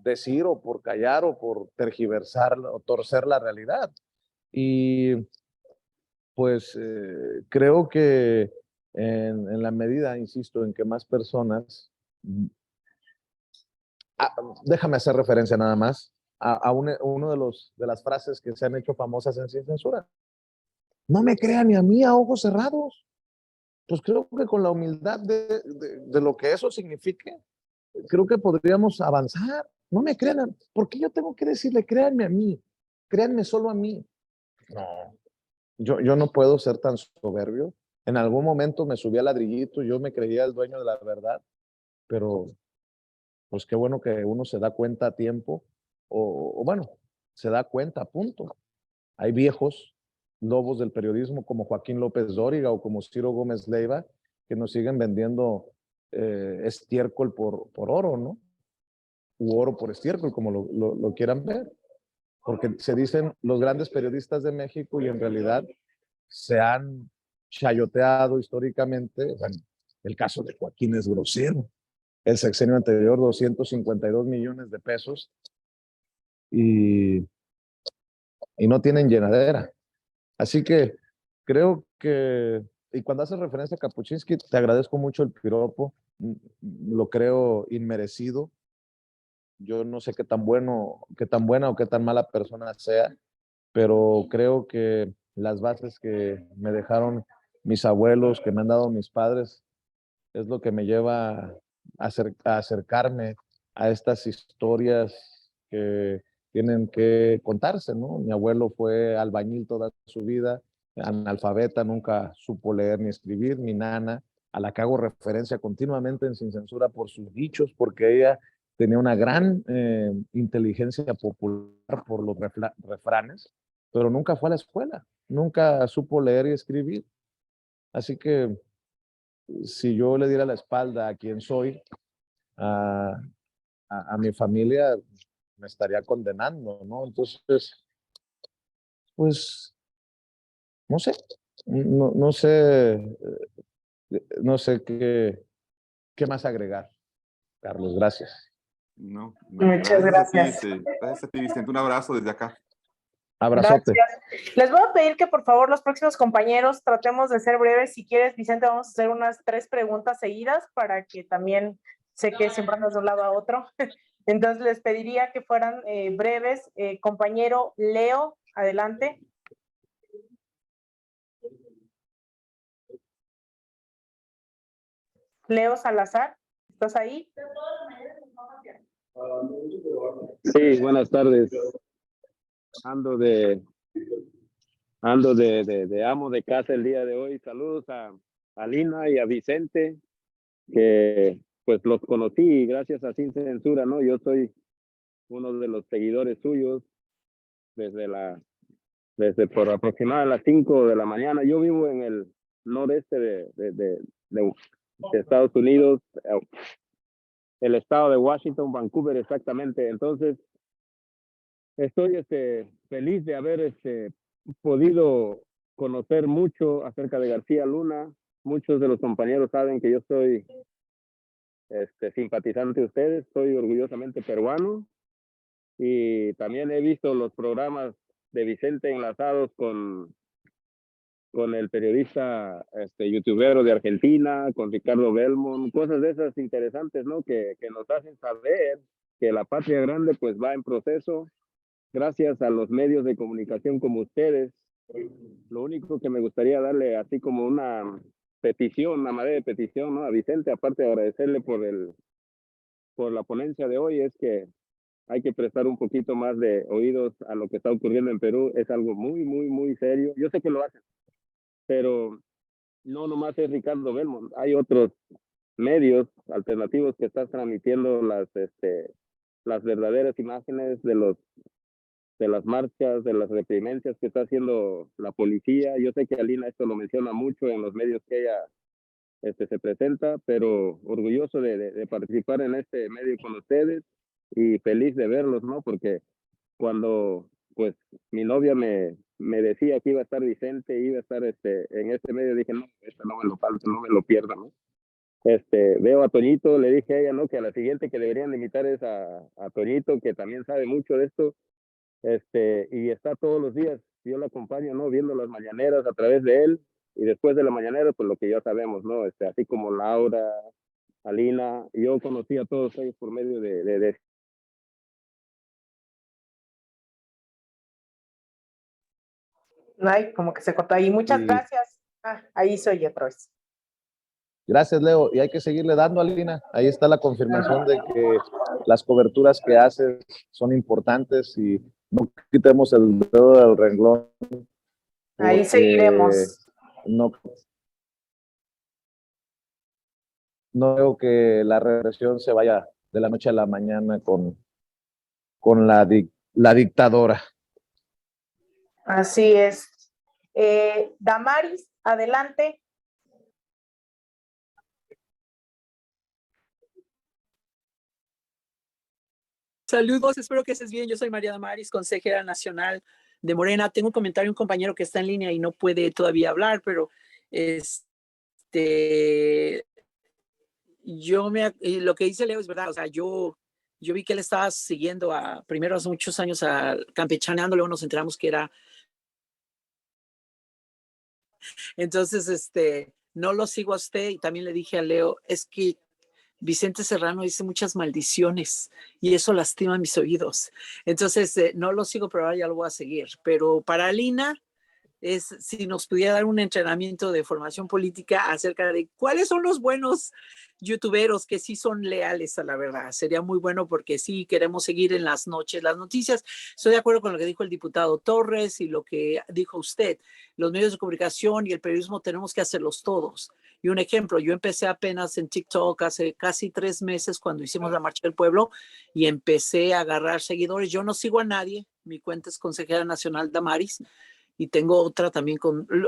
decir o por callar o por tergiversar o torcer la realidad. Y pues creo que en la medida, insisto, en que más personas, déjame hacer referencia nada más a uno de las frases que se han hecho famosas en Sin Censura. No me crean ni a mí a ojos cerrados. Pues creo que con la humildad de lo que eso signifique, creo que podríamos avanzar. No me crean, ¿por qué yo tengo que decirle, créanme a mí? Créanme solo a mí. No, yo no puedo ser tan soberbio. En algún momento me subí al ladrillito, yo me creía el dueño de la verdad, pero pues qué bueno que uno se da cuenta a tiempo, o bueno, se da cuenta, punto. Hay viejos lobos del periodismo como Joaquín López Dóriga o como Ciro Gómez Leiva que nos siguen vendiendo estiércol por oro, ¿no? U oro por estiércol, como lo quieran ver. Porque se dicen los grandes periodistas de México y en realidad se han chayoteado históricamente. Bueno, el caso de Joaquín es grosero. El sexenio anterior, 252 millones de pesos y no tienen llenadera. Así que creo que, y cuando haces referencia a Kapuczynski, te agradezco mucho el piropo, lo creo inmerecido. Yo no sé qué tan buena o qué tan mala persona sea, pero creo que las bases que me dejaron mis abuelos, que me han dado mis padres, es lo que me lleva a acercarme a estas historias que tienen que contarse, ¿no? Mi abuelo fue albañil toda su vida, analfabeta, nunca supo leer ni escribir. Mi nana, a la que hago referencia continuamente en Sin Censura por sus dichos, porque ella tenía una gran inteligencia popular por los refranes, pero nunca fue a la escuela, nunca supo leer y escribir. Así que si yo le diera la espalda a quien soy, a mi familia, me estaría condenando, ¿no? Entonces, pues, no sé, no sé, no sé qué más agregar, Carlos, gracias. No, Muchas gracias. Gracias a ti, Vicente. Un abrazo desde acá. Abrazote. Gracias. Les voy a pedir que por favor los próximos compañeros tratemos de ser breves. Si quieres, Vicente, vamos a hacer unas 3 preguntas seguidas para que también sé que siempre andas de un lado a otro. Entonces les pediría que fueran breves. Compañero Leo, adelante. Leo Salazar, ¿estás ahí? Sí, buenas tardes. Ando de amo de casa el día de hoy. Saludos a Lina y a Vicente, que pues los conocí gracias a Sin Censura, ¿no? Yo soy uno de los seguidores suyos desde por aproximadamente las 5 de la mañana. Yo vivo en el noreste de Estados Unidos, el estado de Washington, Vancouver exactamente. Entonces, estoy feliz de haber podido conocer mucho acerca de García Luna. Muchos de los compañeros saben que yo soy simpatizante de ustedes, soy orgullosamente peruano y también he visto los programas de Vicente enlazados con el periodista youtubero de Argentina, con Ricardo Belmont, cosas de esas interesantes, ¿no? Que nos hacen saber que la patria grande pues va en proceso gracias a los medios de comunicación como ustedes. Lo único que me gustaría darle así como una petición, una manera de petición, ¿no? A Vicente, aparte de agradecerle por la ponencia de hoy, es que hay que prestar un poquito más de oídos a lo que está ocurriendo en Perú. Es algo muy, muy, muy serio. Yo sé que lo hacen, pero no nomás es Ricardo Belmont. Hay otros medios alternativos que están transmitiendo las verdaderas imágenes de las marchas, de las reprimencias que está haciendo la policía. Yo sé que Alina esto lo menciona mucho en los medios que ella se presenta, pero orgulloso de participar en este medio con ustedes y feliz de verlos, ¿no? Porque cuando pues mi novia me decía que iba a estar Vicente, iba a estar en este medio, dije, no, no me lo falta, no me lo pierda, ¿no? Veo a Toñito, le dije a ella, ¿no? Que a la siguiente que deberían invitar es a Toñito, que también sabe mucho de esto, y está todos los días, yo lo acompaño, ¿no? Viendo las mañaneras a través de él, y después de la mañanera, pues lo que ya sabemos, ¿no? Así como Laura, Alina, yo conocí a todos ellos por medio de Ay, como que se cortó ahí. Muchas Y gracias. Ahí soy otra vez. gracias, Leo. Y hay que seguirle dando, Alina. Ahí está la confirmación de que las coberturas que haces son importantes y no quitemos el dedo del renglón. Ahí seguiremos. No veo que la represión se vaya de la noche a la mañana con la dictadora. Así es. Damaris, adelante. Saludos, espero que estés bien. Yo soy María Damaris, consejera nacional de Morena. Tengo un comentario, un compañero que está en línea y no puede todavía hablar, pero lo que dice Leo es verdad. O sea, yo vi que él estaba siguiendo primero hace muchos años a Campechaneando, luego nos enteramos que era. Entonces, no lo sigo a usted y también le dije a Leo, es que Vicente Serrano dice muchas maldiciones y eso lastima mis oídos. Entonces, no lo sigo, pero ahora ya lo voy a seguir. Pero para Lina, es si nos pudiera dar un entrenamiento de formación política acerca de cuáles son los buenos youtuberos que sí son leales a la verdad. Sería muy bueno porque sí queremos seguir en las noches las noticias. Estoy de acuerdo con lo que dijo el diputado Torres y lo que dijo usted. Los medios de comunicación y el periodismo tenemos que hacerlos todos. Y un ejemplo, yo empecé apenas en TikTok hace casi 3 meses cuando hicimos la Marcha del Pueblo y empecé a agarrar seguidores. Yo no sigo a nadie, mi cuenta es Consejera Nacional Damaris, y tengo otra también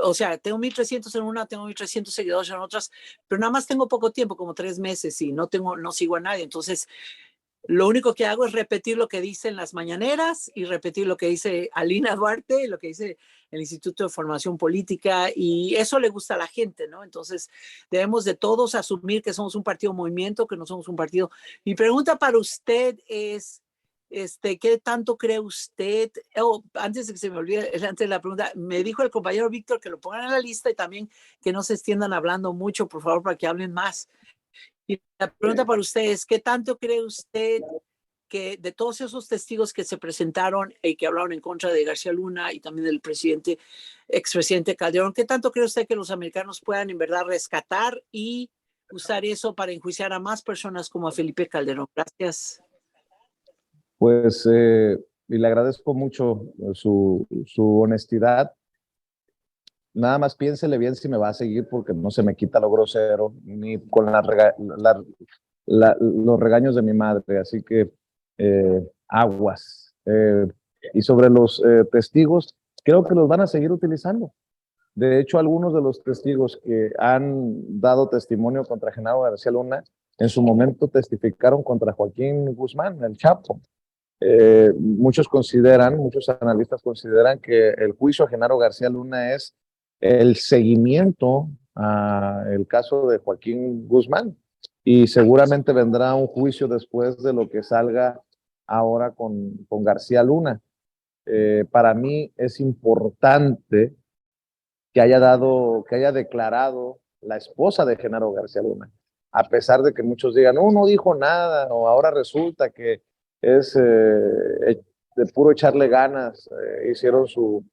o sea, tengo 1,300 en una, tengo 1,300 seguidores en otras, pero nada más tengo poco tiempo, como 3 meses, y no sigo a nadie. Entonces, lo único que hago es repetir lo que dicen las mañaneras y repetir lo que dice Alina Duarte, lo que dice el Instituto de Formación Política, y eso le gusta a la gente, ¿no? Entonces, debemos de todos asumir que somos un partido movimiento, que no somos un partido. Mi pregunta para usted es, ¿qué tanto cree usted? Antes de que se me olvide, antes de la pregunta, me dijo el compañero Víctor que lo pongan en la lista y también que no se extiendan hablando mucho, por favor, para que hablen más. Y la pregunta para usted es, ¿qué tanto cree usted que de todos esos testigos que se presentaron y que hablaron en contra de García Luna y también del expresidente Calderón, qué tanto cree usted que los americanos puedan en verdad rescatar y usar eso para enjuiciar a más personas como a Felipe Calderón? Gracias. Pues, y le agradezco mucho su honestidad. Nada más piénsele bien si me va a seguir porque no se me quita lo grosero, ni con los regaños de mi madre. Así que aguas. Y sobre los testigos, creo que los van a seguir utilizando. De hecho, algunos de los testigos que han dado testimonio contra Genaro García Luna, en su momento testificaron contra Joaquín Guzmán, el Chapo. Muchos analistas consideran que el juicio a Genaro García Luna es el seguimiento al caso de Joaquín Guzmán, y seguramente vendrá un juicio después de lo que salga ahora con García Luna. Para mí es importante que haya declarado la esposa de Genaro García Luna, a pesar de que muchos digan, no dijo nada, o ahora resulta que es de puro echarle ganas, hicieron su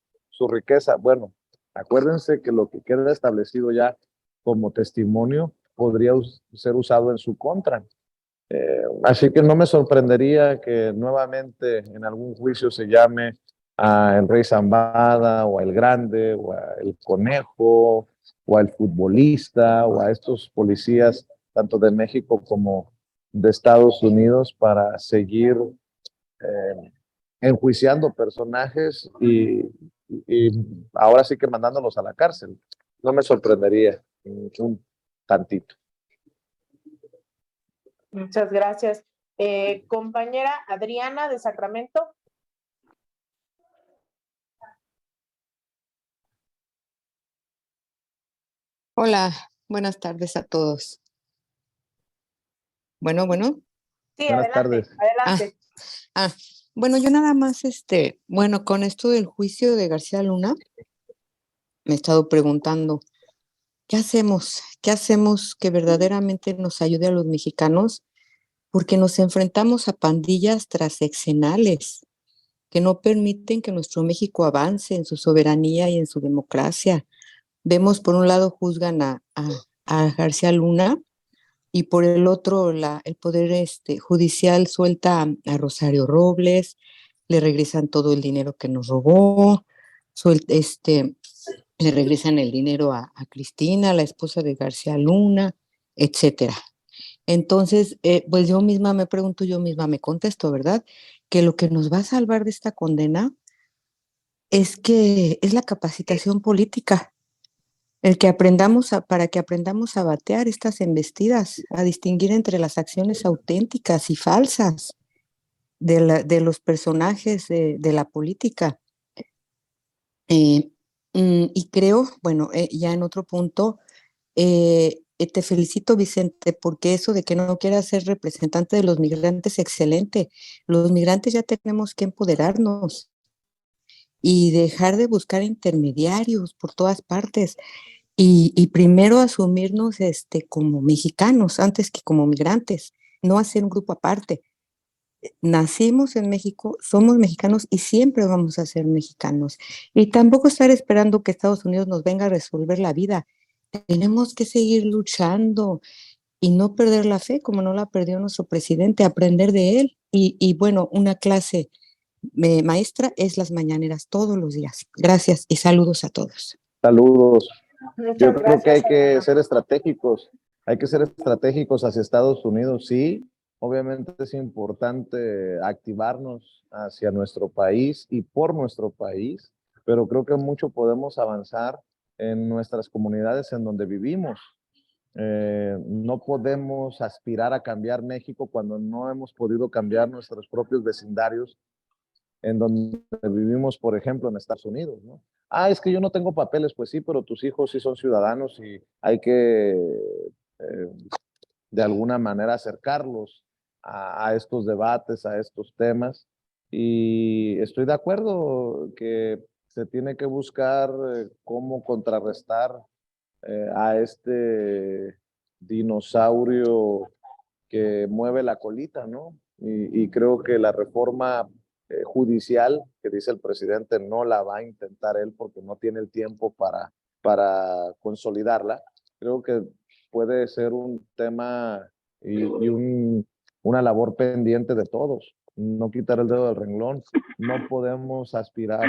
riqueza. Bueno, acuérdense que lo que queda establecido ya como testimonio podría ser usado en su contra. Así que no me sorprendería que nuevamente en algún juicio se llame a el Rey Zambada, o a El Grande, o a El Conejo, o al futbolista, o a estos policías, tanto de México como de Estados Unidos, para seguir enjuiciando personajes y ahora sí que mandándolos a la cárcel. No me sorprendería un tantito. Muchas gracias. Compañera Adriana de Sacramento. Hola, buenas tardes a todos. Bueno. Sí, Buenas adelante, tardes. adelante. Bueno, yo nada más, con esto del juicio de García Luna, me he estado preguntando, ¿qué hacemos? ¿Qué hacemos que verdaderamente nos ayude a los mexicanos? Porque nos enfrentamos a pandillas transeccionales que no permiten que nuestro México avance en su soberanía y en su democracia. Vemos, por un lado, juzgan a García Luna, y por el otro, el Poder Judicial suelta a Rosario Robles, le regresan todo el dinero que nos robó, le regresan el dinero a Cristina, la esposa de García Luna, etcétera. Entonces, pues yo misma me pregunto, yo misma me contesto, ¿verdad? Que lo que nos va a salvar de esta condena es la capacitación política. Para que aprendamos a batear estas embestidas, a distinguir entre las acciones auténticas y falsas de los personajes de la política. Y creo, ya en otro punto, te felicito, Vicente, porque eso de que no quieras ser representante de los migrantes es excelente. Los migrantes ya tenemos que empoderarnos y dejar de buscar intermediarios por todas partes. Y primero asumirnos como mexicanos antes que como migrantes, no hacer un grupo aparte. nacimos en México, somos mexicanos y siempre vamos a ser mexicanos. Y tampoco estar esperando que Estados Unidos nos venga a resolver la vida. Tenemos que seguir luchando y no perder la fe como no la perdió nuestro presidente, aprender de él. Y bueno, una clase maestra es las mañaneras todos los días. Gracias y saludos a todos. Saludos. Muchas Yo creo que hay gracias, que Adriana. ser estratégicos, hay que ser estratégicos hacia Estados Unidos, sí. Obviamente es importante activarnos hacia nuestro país y por nuestro país, pero creo que mucho podemos avanzar en nuestras comunidades en donde vivimos. No podemos aspirar a cambiar México cuando no hemos podido cambiar nuestros propios vecindarios en donde vivimos, por ejemplo, en Estados Unidos, ¿no? Es que yo no tengo papeles, pues sí, pero tus hijos sí son ciudadanos y hay que, de alguna manera, acercarlos a estos debates, a estos temas. Y estoy de acuerdo que se tiene que buscar cómo contrarrestar a este dinosaurio que mueve la colita, ¿no? Y creo que la reforma judicial que dice el presidente no la va a intentar él porque no tiene el tiempo para consolidarla. Creo que puede ser un tema una labor pendiente de todos. No quitar el dedo del renglón. No podemos aspirar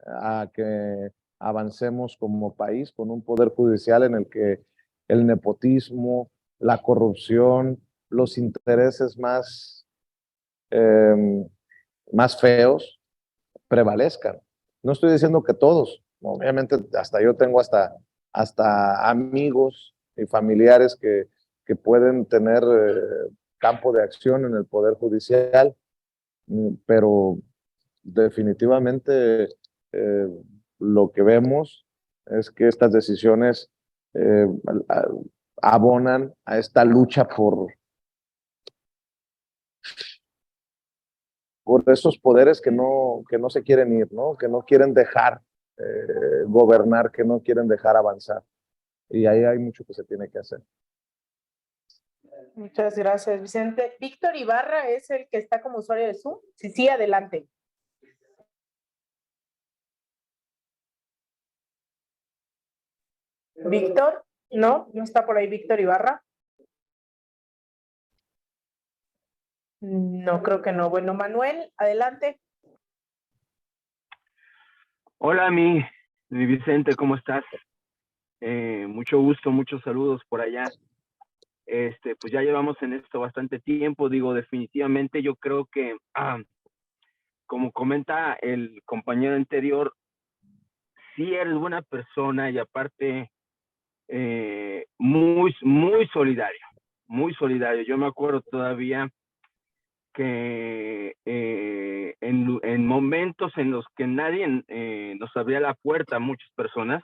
a que avancemos como país con un poder judicial en el que el nepotismo, la corrupción, los intereses más feos prevalezcan. No estoy diciendo que todos, obviamente hasta yo tengo hasta amigos y familiares que pueden tener campo de acción en el Poder Judicial, pero definitivamente lo que vemos es que estas decisiones abonan a esta lucha por esos poderes que no se quieren ir, ¿no? Que no quieren dejar gobernar, que no quieren dejar avanzar. Y ahí hay mucho que se tiene que hacer. Muchas gracias, Vicente. Víctor Ibarra es el que está como usuario de Zoom. Sí, sí, adelante. Víctor, no está por ahí Víctor Ibarra. No, creo que no. Bueno, Manuel, adelante. Hola, mi Vicente, ¿cómo estás? Mucho gusto, muchos saludos por allá. Pues ya llevamos en esto bastante tiempo, digo, definitivamente yo creo que, como comenta el compañero anterior, sí eres buena persona y aparte muy, muy solidario, muy solidario. Yo me acuerdo todavía que en momentos en los que nadie nos abría la puerta a muchas personas,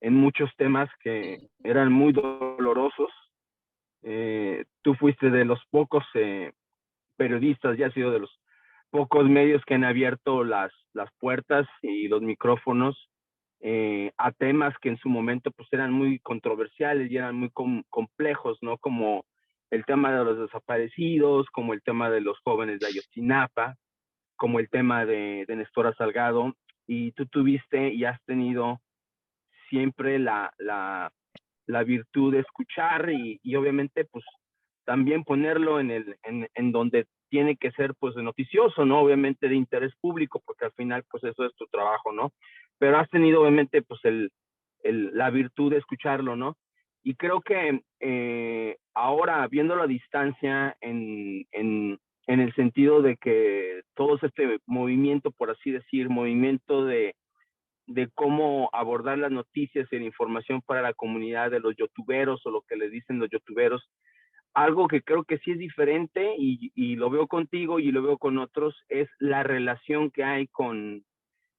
en muchos temas que eran muy dolorosos, tú fuiste de los pocos periodistas, ya has sido de los pocos medios que han abierto las puertas y los micrófonos a temas que en su momento pues eran muy controversiales y eran muy complejos, ¿no? Como el tema de los desaparecidos, como el tema de los jóvenes de Ayotzinapa, como el tema de Nestora Salgado, y tú tuviste y has tenido siempre la virtud de escuchar y obviamente pues también ponerlo en donde tiene que ser pues noticioso, ¿no? Obviamente de interés público, porque al final pues eso es tu trabajo, ¿no? Pero has tenido obviamente pues la virtud de escucharlo, ¿no? Y creo que ahora viéndolo a distancia en el sentido de que todo este movimiento, por así decir, movimiento de cómo abordar las noticias y la información para la comunidad de los youtuberos o lo que les dicen los youtuberos, algo que creo que sí es diferente y lo veo contigo y lo veo con otros, es la relación que hay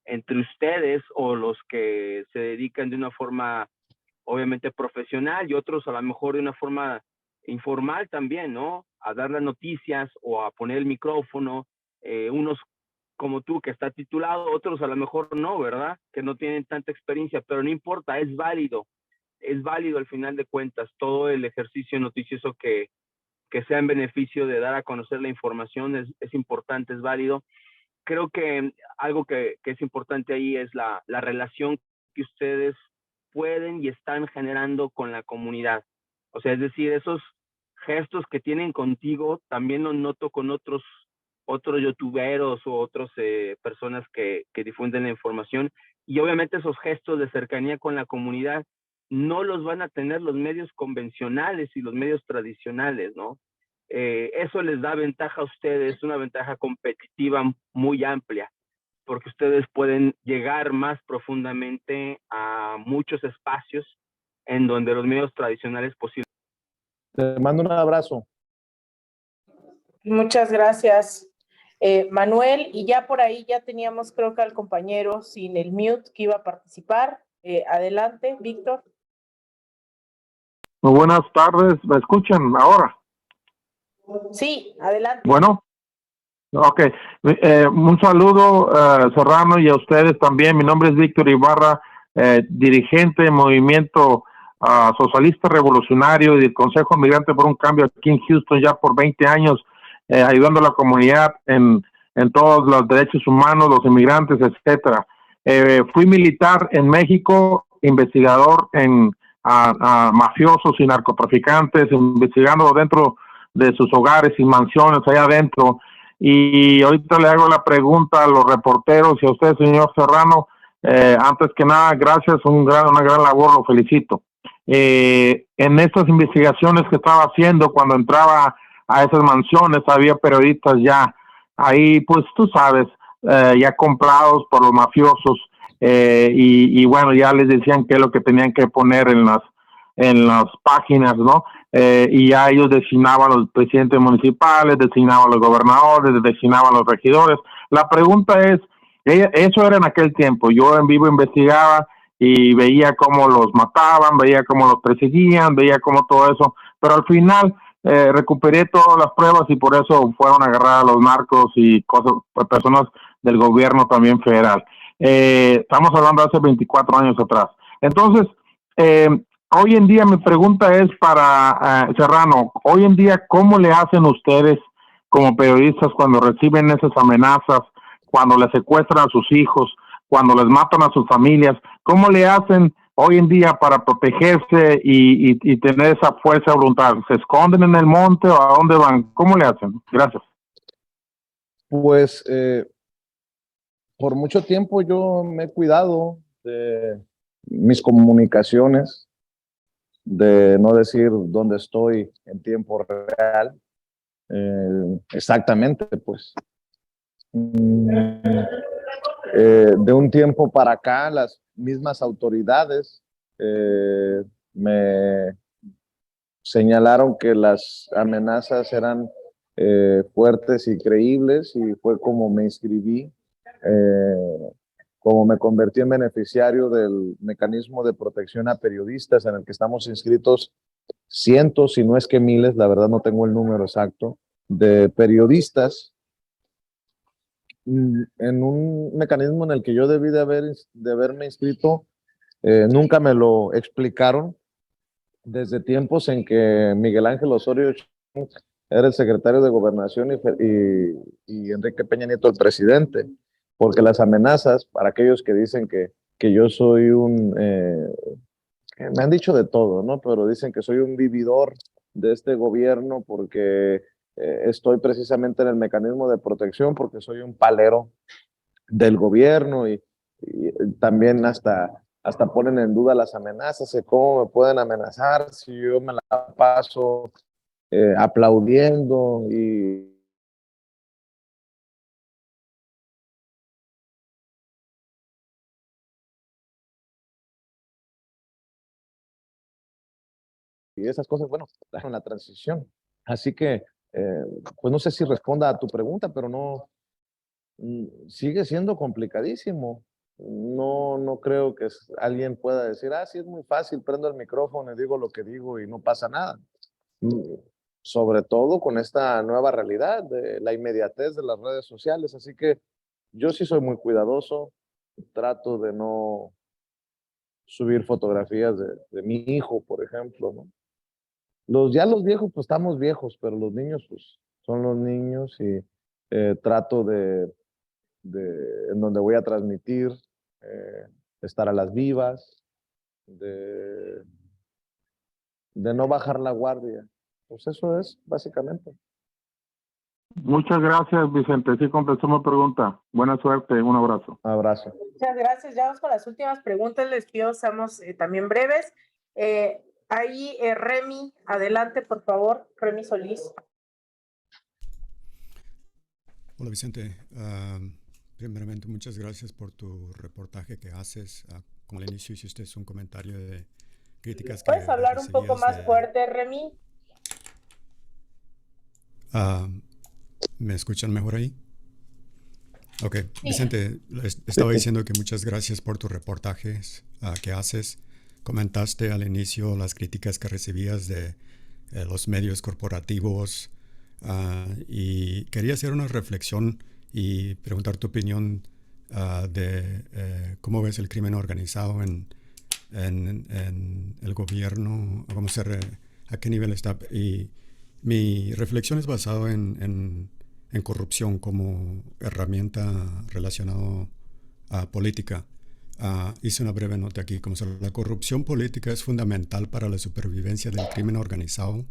entre ustedes o los que se dedican de una forma obviamente profesional y otros a lo mejor de una forma informal también, ¿no? A dar las noticias o a poner el micrófono, unos como tú que está titulado, otros a lo mejor no, ¿verdad? Que no tienen tanta experiencia, pero no importa, es válido al final de cuentas todo el ejercicio noticioso que que sea en beneficio de dar a conocer la información, es importante, es válido. Creo que algo que es importante ahí es la relación que ustedes pueden y están generando con la comunidad. O sea, es decir, esos gestos que tienen contigo, también los noto con otros youtuberos o otras personas que difunden la información. Y obviamente esos gestos de cercanía con la comunidad no los van a tener los medios convencionales y los medios tradicionales, ¿no? Eso les da ventaja a ustedes, una ventaja competitiva muy amplia, porque ustedes pueden llegar más profundamente a muchos espacios en donde los medios tradicionales posiblemente. Te mando un abrazo. Muchas gracias, Manuel. Y ya por ahí ya teníamos, creo que al compañero sin el mute que iba a participar. Adelante, Víctor. Muy buenas tardes, ¿me escuchan ahora? Sí, adelante. Bueno, ok. Un saludo, Serrano, y a ustedes también. Mi nombre es Víctor Ibarra, dirigente del Movimiento Socialista Revolucionario y del Consejo Migrante por un Cambio aquí en Houston ya por 20 años, ayudando a la comunidad en todos los derechos humanos, los inmigrantes, etcétera. Fui militar en México, investigador en a mafiosos y narcotraficantes, investigando dentro de sus hogares y mansiones allá adentro. Y ahorita le hago la pregunta a los reporteros y a usted, señor Serrano. Antes que nada, gracias, una gran labor, lo felicito. En estas investigaciones que estaba haciendo, cuando entraba a esas mansiones, había periodistas ya ahí, pues tú sabes, ya comprados por los mafiosos, y bueno, ya les decían qué es lo que tenían que poner en las páginas, ¿no? Y ya ellos designaban a los presidentes municipales, designaban a los gobernadores, designaban a los regidores. La pregunta es, eso era en aquel tiempo, yo en vivo investigaba y veía cómo los mataban, veía cómo los perseguían, veía cómo todo eso, pero al final recuperé todas las pruebas y por eso fueron a agarrar a los narcos y personas del gobierno también federal. Estamos hablando de hace 24 años atrás. Entonces, hoy en día mi pregunta es para Serrano, hoy en día, ¿cómo le hacen ustedes como periodistas cuando reciben esas amenazas, cuando les secuestran a sus hijos, cuando les matan a sus familias? ¿Cómo le hacen hoy en día para protegerse y tener esa fuerza de voluntad? ¿Se esconden en el monte o a dónde van? ¿Cómo le hacen? Gracias. Pues por mucho tiempo yo me he cuidado de mis comunicaciones, de no decir dónde estoy en tiempo real. Exactamente, pues. De un tiempo para acá, las mismas autoridades me señalaron que las amenazas eran fuertes y creíbles, y fue como me inscribí, como me convertí en beneficiario del mecanismo de protección a periodistas en el que estamos inscritos cientos, si no es que miles, la verdad no tengo el número exacto, de periodistas, en un mecanismo en el que yo debí de haberme inscrito. Nunca me lo explicaron desde tiempos en que Miguel Ángel Osorio era el secretario de Gobernación y Enrique Peña Nieto el presidente, porque las amenazas, para aquellos que dicen que yo soy me han dicho de todo, ¿no? Pero dicen que soy un vividor de este gobierno porque estoy precisamente en el mecanismo de protección, porque soy un palero del gobierno, y también hasta ponen en duda las amenazas, de cómo me pueden amenazar si yo me la paso aplaudiendo y esas cosas, bueno, en la transición. Así que, pues no sé si responda a tu pregunta, pero no, sigue siendo complicadísimo. No creo que alguien pueda decir, sí, es muy fácil, prendo el micrófono y digo lo que digo y no pasa nada. Sobre todo con esta nueva realidad de la inmediatez de las redes sociales. Así que yo sí soy muy cuidadoso, trato de no subir fotografías de mi hijo, por ejemplo, ¿no? Ya los viejos, pues estamos viejos, pero los niños, pues son los niños y trato en donde voy a transmitir, estar a las vivas, de no bajar la guardia. Pues eso es, básicamente. Muchas gracias, Vicente. Sí, contestó mi pregunta. Buena suerte, un abrazo. Abrazo. Muchas gracias. Ya vamos con las últimas preguntas. Les pido seamos también breves. Ahí, Remy, adelante, por favor. Remy Solís. Hola, Vicente. Primeramente, muchas gracias por tu reportaje que haces. Como al inicio hiciste un comentario de críticas que ¿Puedes hablar un poco recibías más fuerte, Remy? ¿Me escuchan mejor ahí? Ok, Sí. Vicente, estaba diciendo que muchas gracias por tus reportajes que haces. Comentaste al inicio las críticas que recibías de los medios corporativos y quería hacer una reflexión y preguntar tu opinión de cómo ves el crimen organizado en el gobierno, a qué nivel está. Y mi reflexión es basada en corrupción como herramienta relacionada a política. Hice una breve nota aquí. La corrupción política es fundamental para la supervivencia del crimen organizado.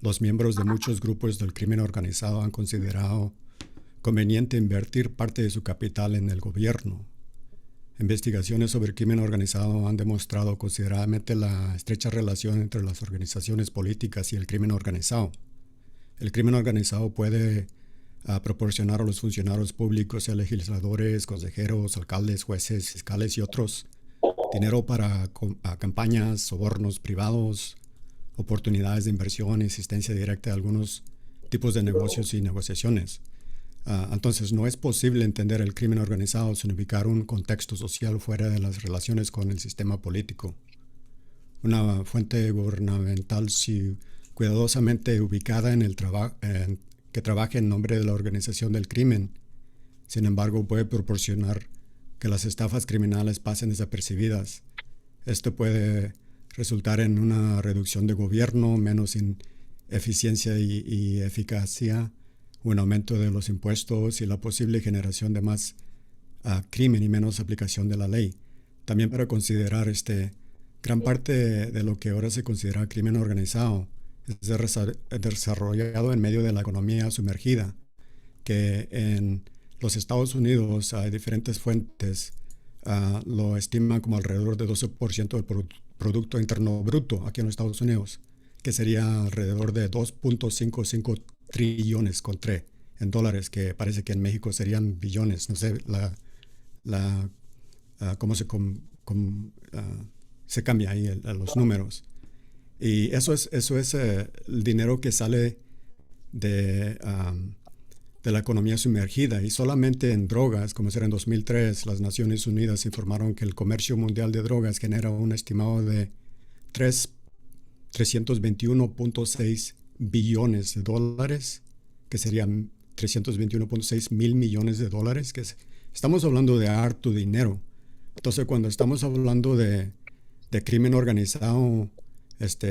Los miembros de muchos grupos del crimen organizado han considerado conveniente invertir parte de su capital en el gobierno. Investigaciones sobre el crimen organizado han demostrado considerablemente la estrecha relación entre las organizaciones políticas y el crimen organizado. El crimen organizado puede proporcionar a los funcionarios públicos, a legisladores, consejeros, alcaldes, jueces, fiscales y otros dinero para campañas, sobornos privados, oportunidades de inversión y asistencia directa a algunos tipos de negocios y negociaciones. Entonces, no es posible entender el crimen organizado sin ubicar un contexto social fuera de las relaciones con el sistema político. Una fuente gubernamental cuidadosamente ubicada en el que trabaje en nombre de la organización del crimen, sin embargo, puede proporcionar que las estafas criminales pasen desapercibidas. Esto puede resultar en una reducción de gobierno, menos eficiencia y eficacia, un aumento de los impuestos y la posible generación de más crimen y menos aplicación de la ley. También para considerar gran parte de lo que ahora se considera crimen organizado es desarrollado en medio de la economía sumergida, que en los Estados Unidos hay diferentes fuentes lo estiman como alrededor de 12% del Producto Interno Bruto aquí en los Estados Unidos, que sería alrededor de 2.55 trillones en dólares, que parece que en México serían billones. No sé cómo se cambia ahí los números. Y eso es el dinero que sale de la economía sumergida. Y solamente en drogas, como será en 2003, las Naciones Unidas informaron que el comercio mundial de drogas genera un estimado de 321.6 billones de dólares, que serían 321.6 mil millones de dólares, estamos hablando de harto dinero. Entonces, cuando estamos hablando de crimen organizado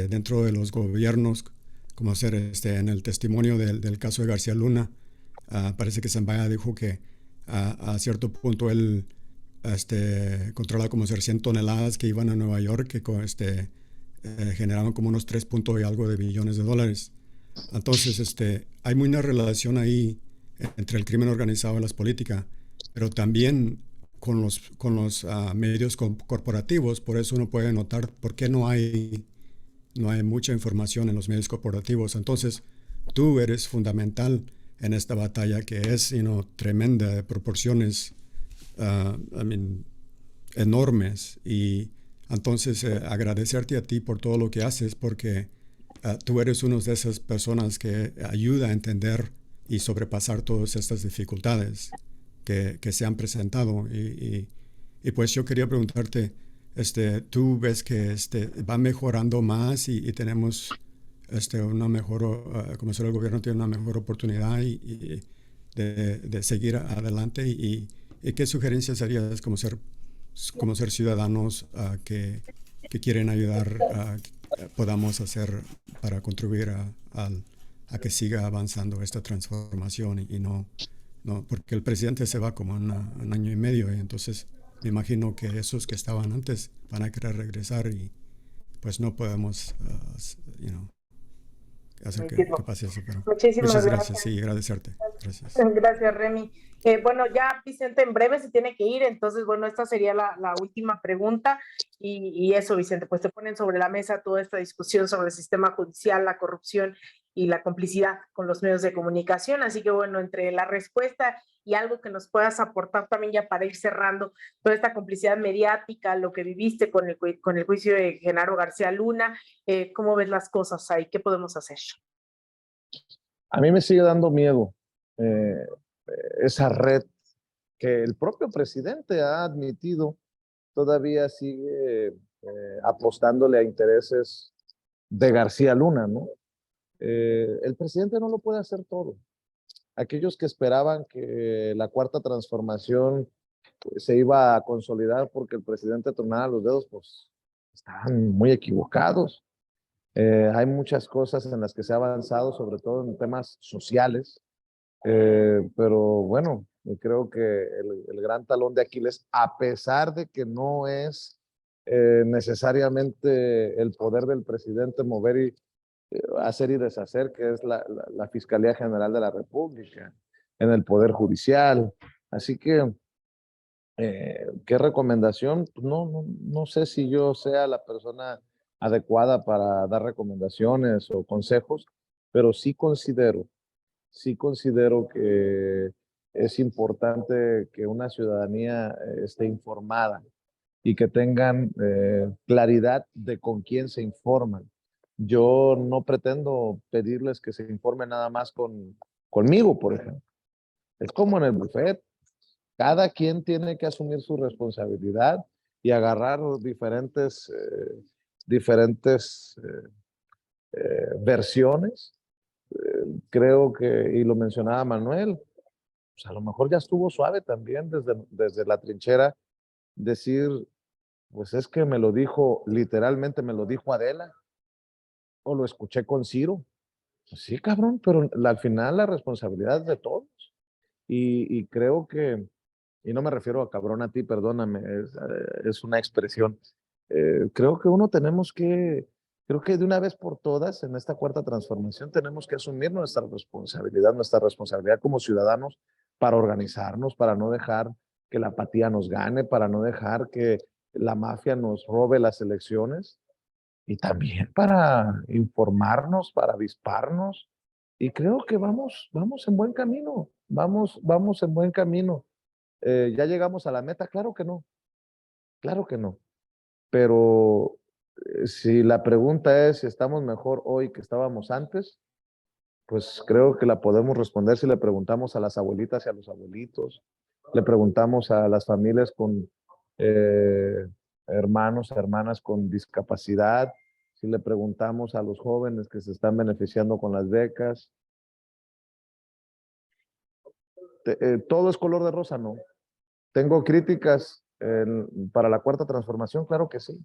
dentro de los gobiernos, como en el testimonio del caso de García Luna, parece que Zambaya dijo que a cierto punto él controla como 100 toneladas que iban a Nueva York, que generaban como unos 3 puntos y algo de billones de dólares. Entonces, hay muy una relación ahí entre el crimen organizado y las políticas, pero también con los medios corporativos. Por eso uno puede notar por qué no hay mucha información en los medios corporativos. Entonces, tú eres fundamental en esta batalla que es tremenda, de proporciones enormes. Y entonces agradecerte a ti por todo lo que haces, porque tú eres una de esas personas que ayuda a entender y sobrepasar todas estas dificultades que se han presentado. Y pues yo quería preguntarte, tú ves que va mejorando más y tenemos una mejor, como el gobierno tiene una mejor oportunidad de seguir adelante, y qué sugerencias harías como ser ciudadanos que quieren ayudar podamos hacer para contribuir a que siga avanzando esta transformación y no, porque el presidente se va como en un año y medio, y entonces me imagino que esos que estaban antes van a querer regresar y pues no podemos hacer que pase eso. Pero Muchísimas muchas gracias. gracias y agradecerte. Gracias. Gracias, Remy. Bueno, ya Vicente en breve se tiene que ir, entonces, bueno, esta sería la última pregunta. Y eso, Vicente, pues te ponen sobre la mesa toda esta discusión sobre el sistema judicial, la corrupción y la complicidad con los medios de comunicación. Así que, bueno, entre la respuesta y algo que nos puedas aportar también ya para ir cerrando toda esta complicidad mediática, lo que viviste con el juicio de Genaro García Luna, ¿cómo ves las cosas ahí? ¿Qué podemos hacer? A mí me sigue dando miedo esa red que el propio presidente ha admitido, todavía sigue apostándole a intereses de García Luna, ¿no? El presidente no lo puede hacer todo. Aquellos que esperaban que la cuarta transformación se iba a consolidar porque el presidente tronara los dedos, pues estaban muy equivocados. Hay muchas cosas en las que se ha avanzado, sobre todo en temas sociales, pero bueno, creo que el gran talón de Aquiles, a pesar de que no es necesariamente el poder del presidente mover y hacer y deshacer, que es la Fiscalía General de la República, en el Poder Judicial. Así que, ¿qué recomendación? Pues no sé si yo sea la persona adecuada para dar recomendaciones o consejos, pero sí considero que es importante que una ciudadanía esté informada y que tengan claridad de con quién se informan. Yo no pretendo pedirles que se informen nada más conmigo, por ejemplo. Es como en el buffet. Cada quien tiene que asumir su responsabilidad y agarrar diferentes versiones. Creo que, y lo mencionaba Manuel, pues a lo mejor ya estuvo suave también desde la trinchera decir, pues es que me lo dijo, literalmente me lo dijo Adela, o lo escuché con Ciro. Pues sí, cabrón, pero al final la responsabilidad es de todos. Y creo que, y no me refiero a cabrón a ti, perdóname, es una expresión. Creo que creo que de una vez por todas, en esta cuarta transformación, tenemos que asumir nuestra responsabilidad como ciudadanos para organizarnos, para no dejar que la apatía nos gane, para no dejar que la mafia nos robe las elecciones y también para informarnos, para avisparnos. Y creo que vamos en buen camino, vamos en buen camino. ¿Ya llegamos a la meta? Claro que no, pero si la pregunta es si estamos mejor hoy que estábamos antes, pues creo que la podemos responder si le preguntamos a las abuelitas y a los abuelitos, le preguntamos a las familias con hermanos, hermanas con discapacidad, si le preguntamos a los jóvenes que se están beneficiando con las becas. ¿Todo es color de rosa? No. ¿Tengo críticas para la cuarta transformación? Claro que sí,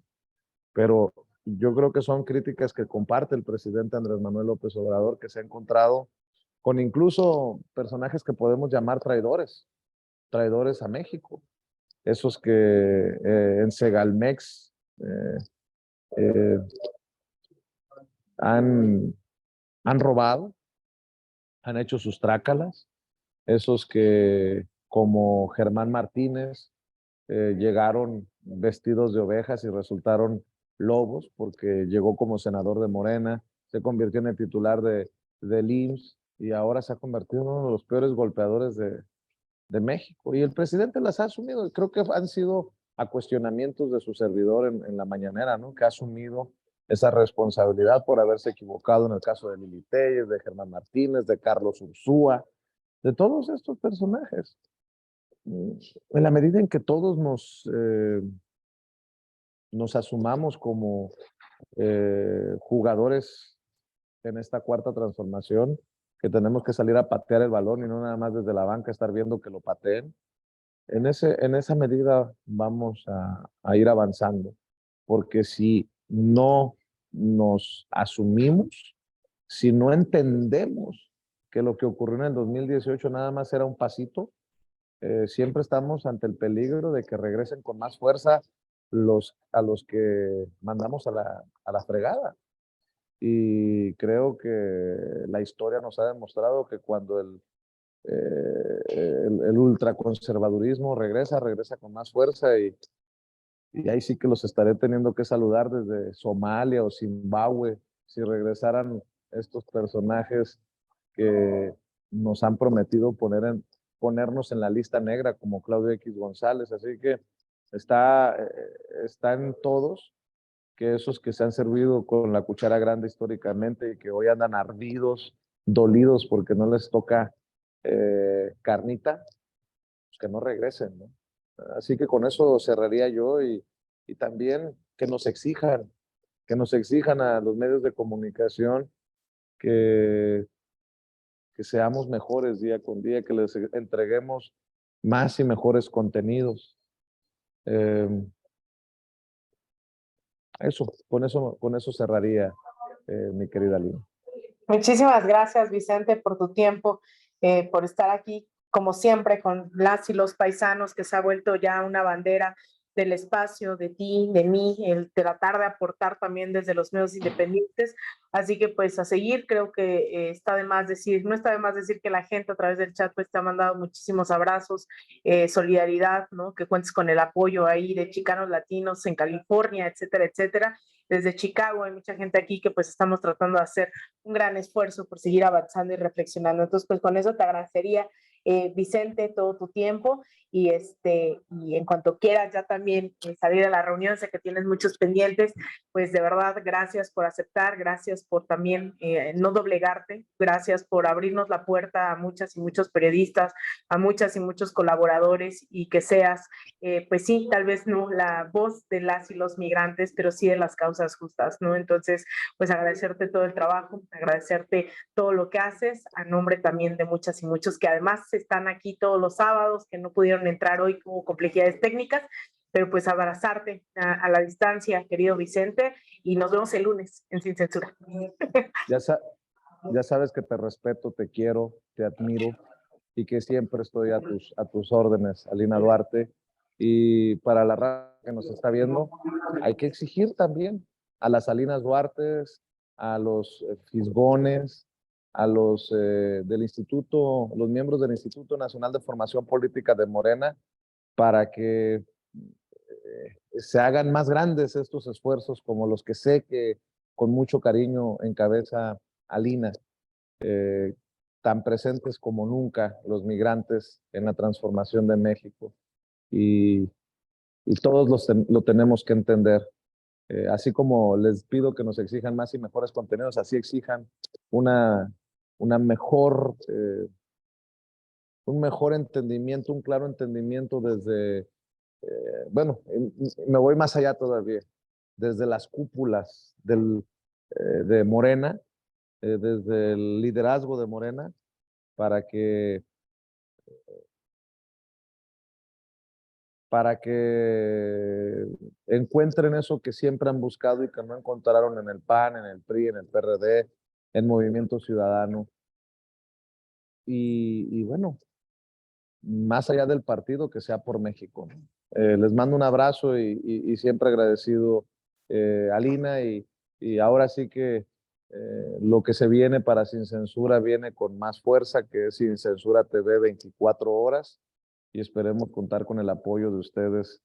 pero yo creo que son críticas que comparte el presidente Andrés Manuel López Obrador, que se ha encontrado con incluso personajes que podemos llamar traidores a México, esos que en Segalmex han robado, han hecho sus trácalas, esos que como Germán Martínez llegaron vestidos de ovejas y resultaron lobos porque llegó como senador de Morena, se convirtió en el titular del IMSS y ahora se ha convertido en uno de los peores golpeadores de México. Y el presidente las ha asumido. Creo que han sido a cuestionamientos de su servidor en la mañanera, ¿no? Que ha asumido esa responsabilidad por haberse equivocado en el caso de Lili Telles, de Germán Martínez, de Carlos Ursúa, de todos estos personajes. En la medida en que todos nos asumamos como jugadores en esta cuarta transformación, que tenemos que salir a patear el balón y no nada más desde la banca estar viendo que lo pateen, en esa medida vamos a ir avanzando, porque si no nos asumimos, si no entendemos que lo que ocurrió en el 2018 nada más era un pasito, siempre estamos ante el peligro de que regresen con más fuerza a los que mandamos a la fregada. Y creo que la historia nos ha demostrado que cuando el ultraconservadurismo regresa con más fuerza y ahí sí que los estaré teniendo que saludar desde Somalia o Zimbabue, si regresaran estos personajes que nos han prometido ponernos en la lista negra como Claudio X González. Así que está en todos que esos que se han servido con la cuchara grande históricamente y que hoy andan ardidos, dolidos porque no les toca carnita, pues que no regresen, ¿no? Así que con eso cerraría yo y también que nos exijan a los medios de comunicación que seamos mejores día con día, que les entreguemos más y mejores contenidos. Con eso cerraría, mi querida Lina. Muchísimas gracias, Vicente, por tu tiempo, por estar aquí, como siempre, con las y los paisanos, que se ha vuelto ya una bandera del espacio, de ti, de mí, el tratar de aportar también desde los medios independientes. Así que pues a seguir, creo que no está de más decir que la gente a través del chat pues te ha mandado muchísimos abrazos, solidaridad, ¿no? Que cuentes con el apoyo ahí de Chicanos Latinos en California, etcétera, etcétera. Desde Chicago hay mucha gente aquí que pues estamos tratando de hacer un gran esfuerzo por seguir avanzando y reflexionando. Entonces, pues con eso te agradecería, Vicente, todo tu tiempo y en cuanto quieras ya también salir a la reunión, sé que tienes muchos pendientes, pues de verdad, gracias por aceptar, gracias por también no doblegarte, gracias por abrirnos la puerta a muchas y muchos periodistas, a muchas y muchos colaboradores y que seas, pues sí, tal vez no la voz de las y los migrantes, pero sí de las causas justas, ¿no? Entonces, pues agradecerte todo el trabajo, agradecerte todo lo que haces, a nombre también de muchas y muchos que además están aquí todos los sábados, que no pudieron entrar hoy, hubo complejidades técnicas, pero pues abrazarte a la distancia, querido Vicente, y nos vemos el lunes en Sin Censura. Ya sabes que te respeto, te quiero, te admiro y que siempre estoy a tus órdenes, Alina Duarte. Y para la raza que nos está viendo, hay que exigir también a las Salinas Duartes, a los Fisgones, a los del instituto, los miembros del Instituto Nacional de Formación Política de Morena, para que se hagan más grandes estos esfuerzos como los que sé que con mucho cariño encabeza Alina, tan presentes como nunca los migrantes en la transformación de México. Y todos lo tenemos que entender. Así como les pido que nos exijan más y mejores contenidos, así exijan un mejor entendimiento, un claro entendimiento desde, bueno, me voy más allá todavía, desde las cúpulas de Morena, desde el liderazgo de Morena, para que encuentren eso que siempre han buscado y que no encontraron en el PAN, en el PRI, en el PRD, en Movimiento Ciudadano. Y bueno, más allá del partido, que sea por México. Les mando un abrazo y siempre agradecido, Alina, y ahora sí que lo que se viene para Sin Censura viene con más fuerza, que es Sin Censura TV 24 horas, y esperemos contar con el apoyo de ustedes.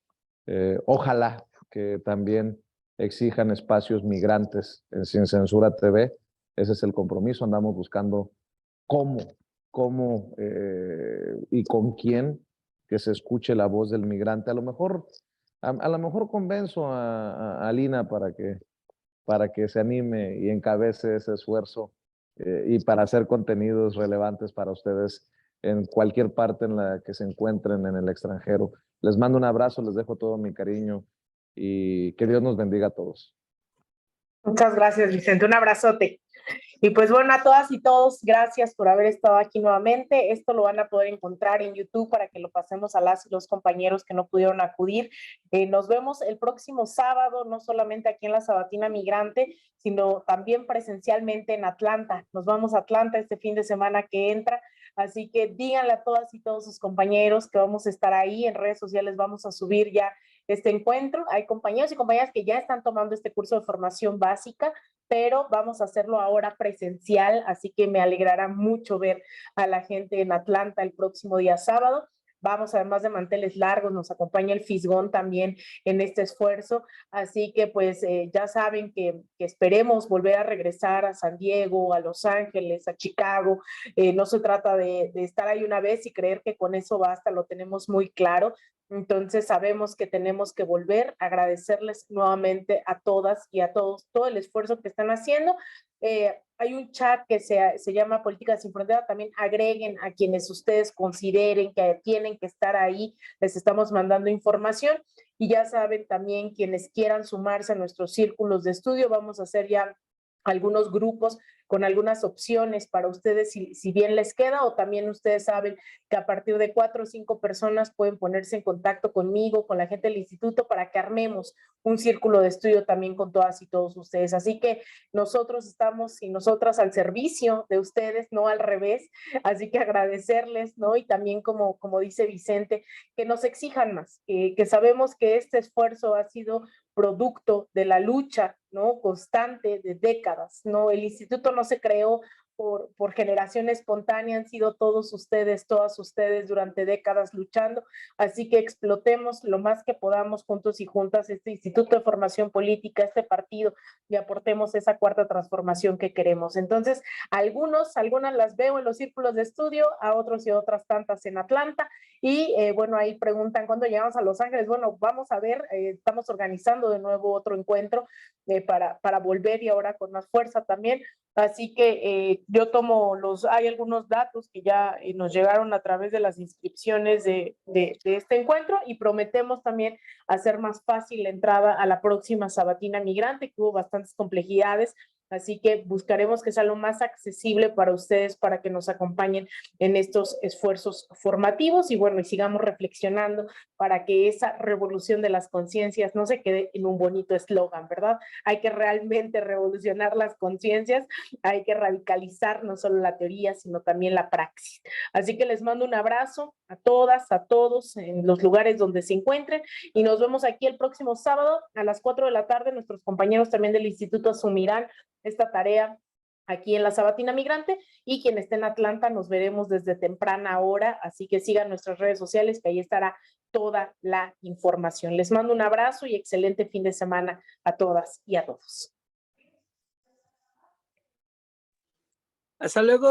Ojalá que también exijan espacios migrantes en Sin Censura TV. Ese es el compromiso. Andamos buscando cómo y con quién que se escuche la voz del migrante. A lo mejor convenzo a Alina para que se anime y encabece ese esfuerzo, y para hacer contenidos relevantes para ustedes en cualquier parte en la que se encuentren en el extranjero. Les mando un abrazo, les dejo todo mi cariño y que Dios nos bendiga a todos. Muchas gracias, Vicente. Un abrazote. Y pues bueno, a todas y todos, gracias por haber estado aquí nuevamente. Esto lo van a poder encontrar en YouTube para que lo pasemos a las y los compañeros que no pudieron acudir. Nos vemos el próximo sábado, no solamente aquí en la Sabatina Migrante, sino también presencialmente en Atlanta. Nos vamos a Atlanta este fin de semana que entra. Así que díganle a todas y todos sus compañeros que vamos a estar ahí. En redes sociales vamos a subir ya este encuentro. Hay compañeros y compañeras que ya están tomando este curso de formación básica, pero vamos a hacerlo ahora presencial, así que me alegrará mucho ver a la gente en Atlanta el próximo día sábado. Vamos, además de manteles largos, nos acompaña el Fisgón también en este esfuerzo, así que pues ya saben que esperemos volver a regresar a San Diego, a Los Ángeles, a Chicago. No se trata de estar ahí una vez y creer que con eso basta, lo tenemos muy claro. Entonces sabemos que tenemos que volver a agradecerles nuevamente a todas y a todos todo el esfuerzo que están haciendo. Hay un chat que se llama Políticas Sin Frontera, también agreguen a quienes ustedes consideren que tienen que estar ahí, les estamos mandando información y ya saben también quienes quieran sumarse a nuestros círculos de estudio, vamos a hacer ya algunos grupos con algunas opciones para ustedes si bien les queda, o también ustedes saben que a partir de 4 o 5 personas pueden ponerse en contacto conmigo, con la gente del instituto, para que armemos un círculo de estudio también con todas y todos ustedes. Así que nosotros estamos y nosotras al servicio de ustedes, no al revés, así que agradecerles, ¿no? Y también como dice Vicente, que nos exijan más, que sabemos que este esfuerzo ha sido producto de la lucha, ¿no? Constante de décadas, ¿no? El instituto no se creó por generación espontánea, han sido todos ustedes, todas ustedes durante décadas luchando, así que explotemos lo más que podamos juntos y juntas este Instituto de Formación Política, este partido, y aportemos esa cuarta transformación que queremos. Entonces, algunas las veo en los círculos de estudio, a otros y otras tantas en Atlanta, y bueno, ahí preguntan, ¿cuándo llegamos a Los Ángeles? Bueno, vamos a ver, estamos organizando de nuevo otro encuentro para volver y ahora con más fuerza también. Así que yo tomo hay algunos datos que ya nos llegaron a través de las inscripciones de este encuentro y prometemos también hacer más fácil la entrada a la próxima Sabatina Migrante, que hubo bastantes complejidades. Así que buscaremos que sea lo más accesible para ustedes, para que nos acompañen en estos esfuerzos formativos y bueno, y sigamos reflexionando para que esa revolución de las conciencias no se quede en un bonito eslogan, ¿verdad? Hay que realmente revolucionar las conciencias, hay que radicalizar no solo la teoría, sino también la praxis. Así que les mando un abrazo a todas, a todos, en los lugares donde se encuentren y nos vemos aquí el próximo sábado a las 4 de la tarde. Nuestros compañeros también del instituto asumirán esta tarea aquí en la Sabatina Migrante y quien esté en Atlanta nos veremos desde temprana hora, así que sigan nuestras redes sociales que ahí estará toda la información. Les mando un abrazo y excelente fin de semana a todas y a todos. Hasta luego.